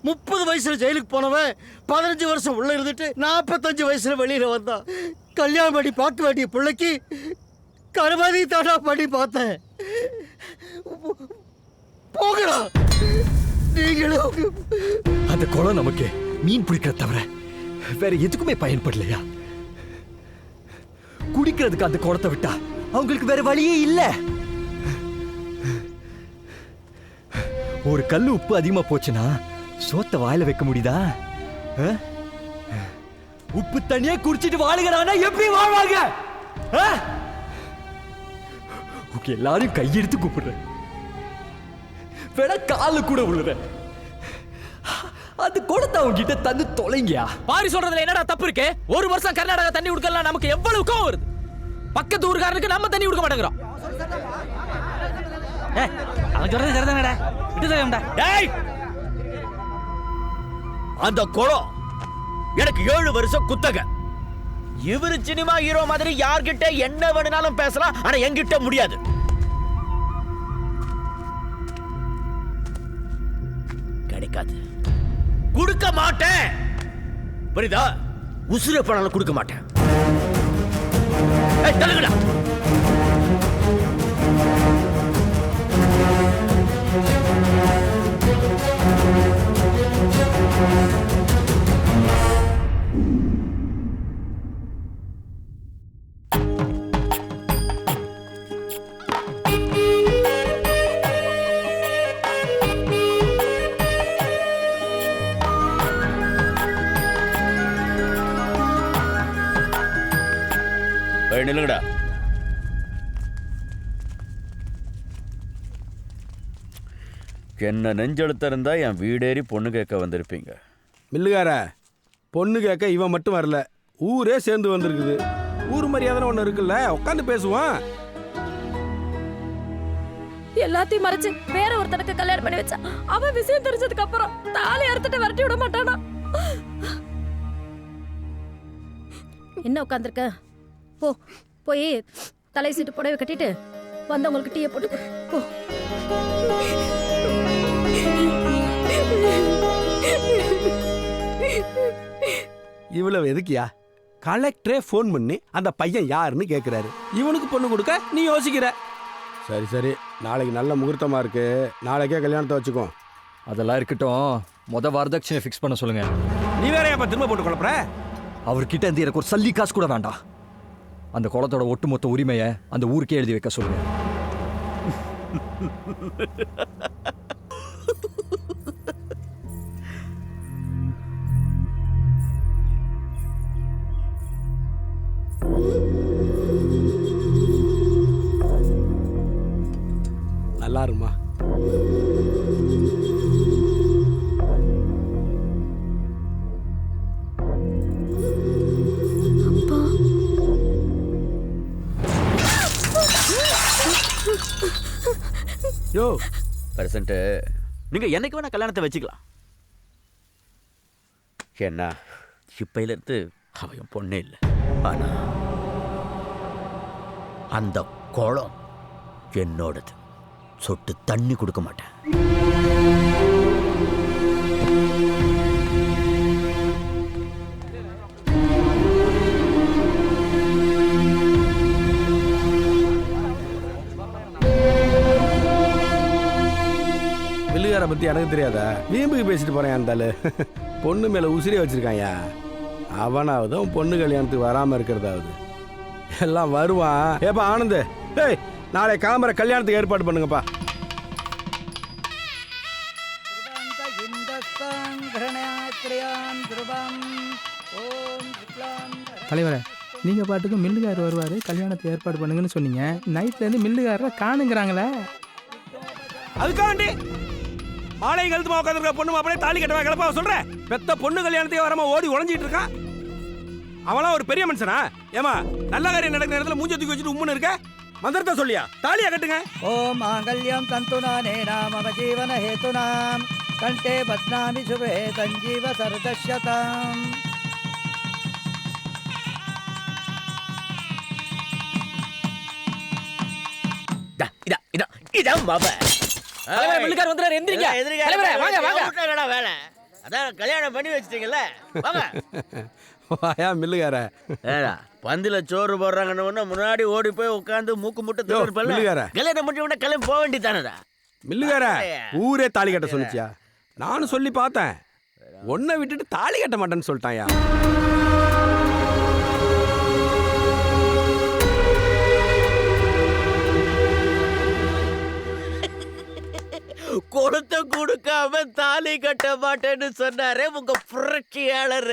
30 வயசுல ஜெயிலுக்கு போனவன் 15 வருஷம் உள்ள இருந்துட்டு 45 வயசுல வெளியில வந்தான். கல்யாணம் பண்ணி பார்க்க வேண்டிய பிள்ளைக்கு கருமாதி தாடா பண்ணி பார்த்தேன். போகடா நீங்களும். அந்த குளம் நமக்கு மீன் பிடிக்கிற தவிர வேற எதுக்குமே பயன்படலையா? குடிக்கிறதுக்கு அந்த குளத்தை விட்டா அவங்களுக்கு வேற வழியே இல்ல. ஒரு கல்லு உப்பு அதிகமா போச்சுன்னா சோத்த வாயில வைக்க முடியுதா? உப்பு தண்ணியே குடிச்சிட்டு வாழுகிறானா எப்படி வாழ்வாங்க? எல்லாரும் கையெடுத்து கூப்பிடுறேன், வேணா கால கூட விழுறேன். அது கொடுத்த அவங்க கிட்ட தந்து தொலைங்கயா. பாரி சொல்றதுல என்னடா தப்பு இருக்கு? ஒரு வருஷம் கர்நாடகா தண்ணி கொடுக்கலாம், நமக்கு எவ்வளவு கோவம் வருது. பக்கத்து ஊருக்காரனுக்கு நம்ம தண்ணி கொடுக்க மாட்டேங்கிறோம். அவன் சொல்றது சரிதானடா, விட்டு சொல்லுடா. டேய், அந்த குளம் எனக்கு 7 வருஷம் குத்தகை. இவரு சினிமா ஹீரோ மாதிரி யார்கிட்ட என்ன வேணும்னாலும் பேசலாம், ஆனா என்கிட்ட முடியாது. கிடைக்காது, கொடுக்க மாட்டேன். புரியுதா? உசுர பணம் கொடுக்க மாட்டேன். தள்ளுங்கடா. நில்லுங்கடா. என்ன நெஞ்செழுத்த இருந்தா என் வீடேறி பொண்ணு கேட்க வந்திருப்பீங்க. மில்லுகார, பொண்ணு கேட்க இவன் மட்டும் வரல, ஊரே சேர்ந்து வந்திருக்குது. ஊர் மரியாதை ஒன்று இருக்குல்ல, உட்காந்து பேசுவான். எல்லாத்தையும் மறைச்சு வேற ஒருத்தனுக்கு கல்யாணம் பண்ணி வச்சா அவன் விஷயம் தெரிஞ்சதுக்கு அப்புறம் தாலி அறுத்துட்டு விரட்டி விட மாட்டானா? என்ன உட்காந்துருக்க? போ, போய் தலை சீட்டு புடவை கட்டிட்டு வந்தவங்களுக்கு டீயை போட்டு போ. இவ்வளவு எதுக்கியா? கலெக்டரே ஃபோன் பண்ணி அந்த பையன் யாருன்னு கேட்குறாரு. இவனுக்கு பொண்ணு கொடுக்க நீ யோசிக்கிற. சரி சரி, நாளைக்கு நல்ல முகூர்த்தமா இருக்கு, நாளைக்கே கல்யாணத்தை வச்சுக்கோ. அதெல்லாம் இருக்கட்டும், வரதட்சணை ஃபிக்ஸ் பண்ண சொல்லுங்க. நீ வேற எப்ப திரும்ப போட்டு குழப்பற? அவர்கிட்ட இருந்து எனக்கு ஒரு சல்லி காசு கூட வேண்டாம். அந்த குளத்தோட ஒட்டுமொத்த உரிமையை அந்த ஊருக்கே எழுதி வைக்க சொல்லுங்க. நல்லா இருமா. யோ பிரசன்ட், நீங்க என்னைக்கு வேணா கல்யாணத்தை வச்சுக்கலாம். என்ன இப்பையில இருந்து அவன் பொண்ணே இல்லை. ஆனா அந்த குளம் என்னோடது. சொட்டு தண்ணி கொடுக்க மாட்டேன். மில்லுகார பத்தி எனக்கு தெரியாதா? வீம்புக்கு பேசிட்டு போறேன். அந்த பொண்ணு மேல உசிரியை வச்சிருக்காயா. அவனாவது பொண்ணு கல்யாணத்துக்கு வராம இருக்கிறதாவது. எல்லாம் வருவான். ஏப்பா ஆனந்த், ஏய் நாளை காமரை கல்யாணத்துக்கு ஏற்பாடு பண்ணுங்கப்பா. தலைவரே, நீங்கள் பாட்டுக்கு மில்லுகாரர் வருவார், கல்யாணத்துக்கு ஏற்பாடு பண்ணுங்கன்னு சொன்னீங்க. நைட்லேருந்து மில்லுகாரரை காணுங்கிறாங்களே. அதுக்காண்டி மாலை கழுத்துமா உட்காந்துருக்க பொண்ணு அப்படியே தாலி கட்டவா கிளப்பா சொல்கிறேன். பெத்த பொண்ணு கல்யாணத்துக்கு வராம ஓடி உழைஞ்சிட்டு இருக்கான். அவளாம் ஒரு பெரிய மனுஷனா? ஏமா நல்ல காரியம் நடக்கிற இடத்துல மூஞ்ச தூக்கி வச்சுட்டு உம்முன்னு இருக்க. மந்திரத்தை சொல்லியா? தாலியா கட்டுங்க. ஓம் மாங்கல்யம் தந்துநானே நாம ஜீவன ஹேதுனாம் கண்டே பத்னாமி சுபே சஞ்சீவ சரதஷ்யதாம். கல்யாணம் பண்ணி வச்சிட்டீங்கல்ல, மில்லுகார பந்தில சோறு போடுறாங்கன்னு முன்னாடி ஓடி போய் உட்காந்து மூக்கு முட்டை கல்யாணம் பண்ணி விட கிளம்பி போக வேண்டியதானடா. மில்லுகார ஊரே தாலி கட்ட சொல்லிச்சியா? நானும் சொல்லி பார்த்தேன். ஒன்ன விட்டுட்டு தாலி கட்ட மாட்டேன்னு சொல்லிட்டாயா. கொளுத்த கொடுக்காம தாலி கட்ட மாட்டேன்னு சொன்னாரே உங்க புரட்சியாளர்.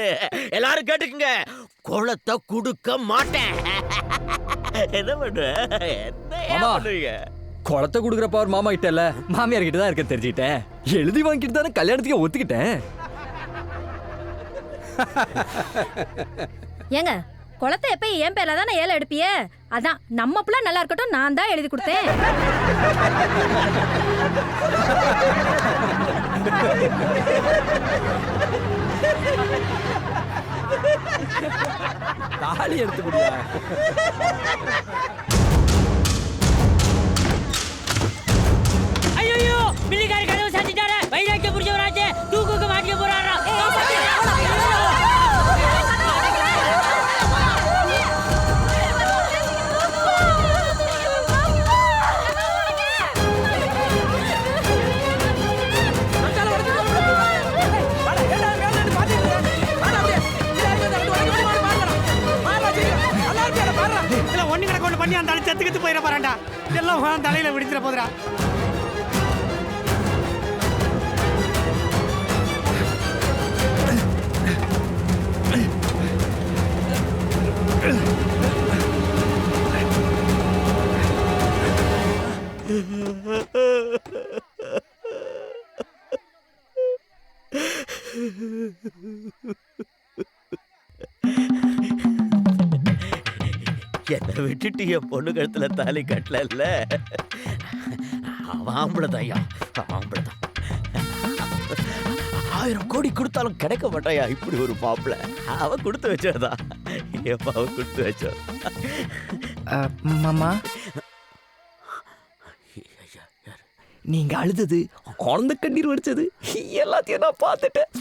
எல்லாரும் கேட்டுக்குங்க, கொளத்தை கொடுக்க மாட்டேன். என்ன பண்ற? என்ன பண்ணுவீங்க? குளத்தை கொடுக்குற பவர் மாமா கிட்ட இல்ல, மாமியார் கிட்ட தான் இருக்க தெரிஞ்சுக்கிட்டேன். எழுதி வாங்கிட்டு தானே கல்யாணத்துக்கு ஒத்துக்கிட்டேன். ஏங்க குளத்தை எப்ப என் பேர்ல தானே ஏல எடுப்பிய? அதான் நம்ம பிள்ளை நல்லா இருக்கட்டும், நான் தான் எழுதி கொடுத்தேன். தாலி எடுத்து முடியா? ஐயோ, மில்லிகாரி கதவு சாத்திட்டாரு. வைராக்கிய புடிச்சவராச்சே, தூக்குக்கு மாட்டிக்க போறாரா? பண்ணி அந்த செத்துக்கிட்டு போயிட போறான்டா. எல்லாம் தலையில விடிச்சிட போதுடா. என்னை விட்டுட்டு என் பொண்ணு கழுத்துல தாலி கட்டல. அவன் ஆம்பளதாயா, ஆம்பளதான். 1000 கோடி கொடுத்தாலும் கிடைக்க மாட்டாயா இப்படி ஒரு மாப்பிள்ள. அவ கொடுத்து வச்சதா, எப்ப அவ கொடுத்து வச்சா. மாமா, நீங்க அழுதது, குழந்தை கண்ணீர் வடிச்சது எல்லாத்தையும் நான் பார்த்துட்டேன்.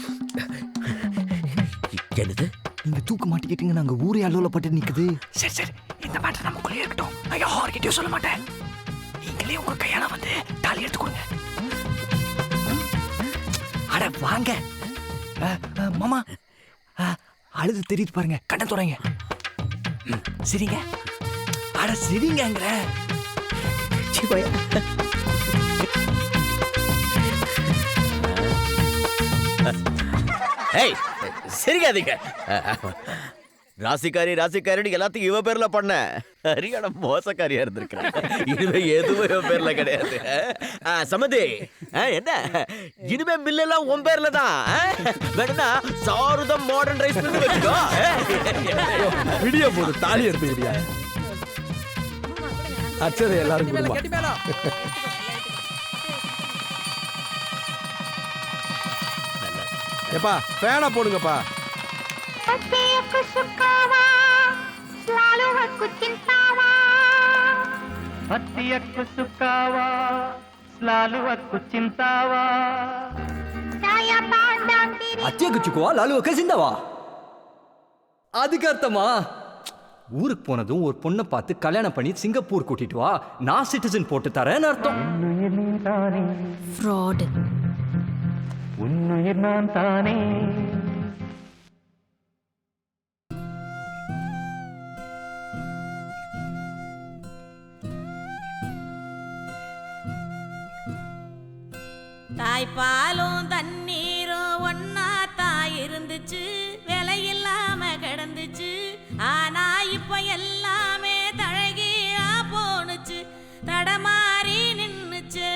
என்னது? நீங்க தூக்க மாட்டிக்கிட்டீங்க, நாங்க ஊரே அலுவலப்பட்டு நிக்குது. சரி சரி, இந்த மேட்டர் நமக்குள்ளே இருக்கட்டும். நான் யார்கிட்டயும் சொல்ல மாட்டேன். நீங்களே உங்க கையால வந்து தாலி எடுத்து கொடுங்க. அட வாங்க மாமா, அழுது தெரியுது பாருங்க, கண்ணை துறைங்க. சரிங்க, அட சரிங்கிற. ஏய், சிரிக்காதீங்க. ராசிக்காரி ராசிக்காரின்னு எல்லாத்தையும் இவ பேர்ல பண்ண சரியான மோசக்காரியா இருந்திருக்கிறேன். இனிமே எதுவும் இவ பேர்ல கிடையாது. சமதி, என்ன இனிமே மில் எல்லாம் உன் பேர்ல தான். வேணும்னா சாருதம் மாடர்ன் ரைஸ் மில் வச்சுக்கோ. விடிய போது தாலி எடுத்து விடியா? அச்சதை எல்லாரும் கொடுமா. ஏப்பா ஃபேனா போடுங்கப்பா. அத்தியக்கு சுக்குவா லாலுவக்க சிந்தாவா? அதுக்கு அர்த்தமா? ஊருக்கு போனதும் ஒரு பொண்ணை பார்த்து கல்யாணம் பண்ணி சிங்கப்பூர் கூட்டிட்டு வா, நான் சிட்டிசன் போட்டு தரேன்னு அர்த்தம். ஃப்ராட். உன்னுயிர் நான் தானே. தாய்ப்பாலும் தண்ணீரும் ஒன்னா தாய் இருந்துச்சு, விலையில்லாம கிடந்துச்சு. ஆனா இப்ப எல்லாமே தழகியா போனுச்சு, தடமாறி நின்னுச்சு.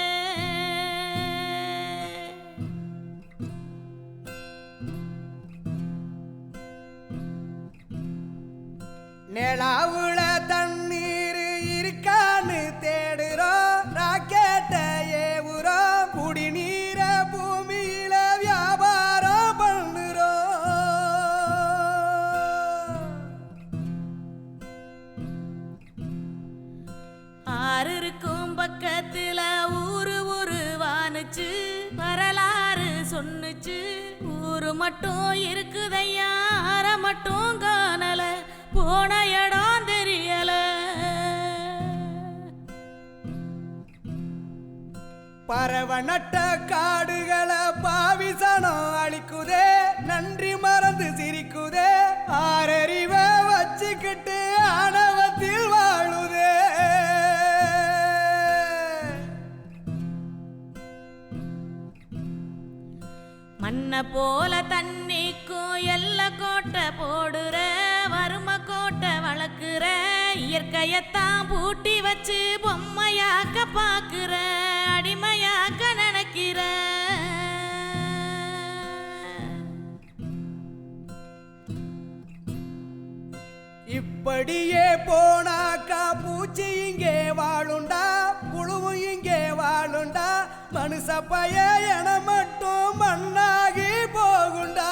நிலாவுல தண்ணீர் இருக்கான்னு தேடுறோம், ராக்கெட்ட ஏவுறோம், குடிநீர பூமியில வியாபாரம் பண்ணுறோம். ஆறு இருக்கும் பக்கத்துல ஊரு வானுச்சு, வரலாறு சொன்னுச்சு. ஊரு மட்டும் இருக்குதையா, ஆற மட்டும் காணல, போன இடம் தெரியல. பறவை நட்ட காடுகளை பாவிசனம் அழிக்குதே, நன்றி மறந்து சிரிக்குதே, ஆறறிவ வச்சுக்கிட்டு ஆணவத்தில் வாழுதே. போல தண்ணிக்கும் எல்ல கோட்டை போடுற வறும கோட்டை வளர்க்குற இயற்கையத்தான் பூட்டி வச்சு பொம்மையாக்க பாக்குற அடிமையாக்க நினைக்கிற இப்படியே போனாக்கா பூச்சி இங்கே வாழுண்டா புழுவும் இங்கே வாழுண்டா மனுஷ பைய என மட்டும் மண்ணாகி போகுண்டா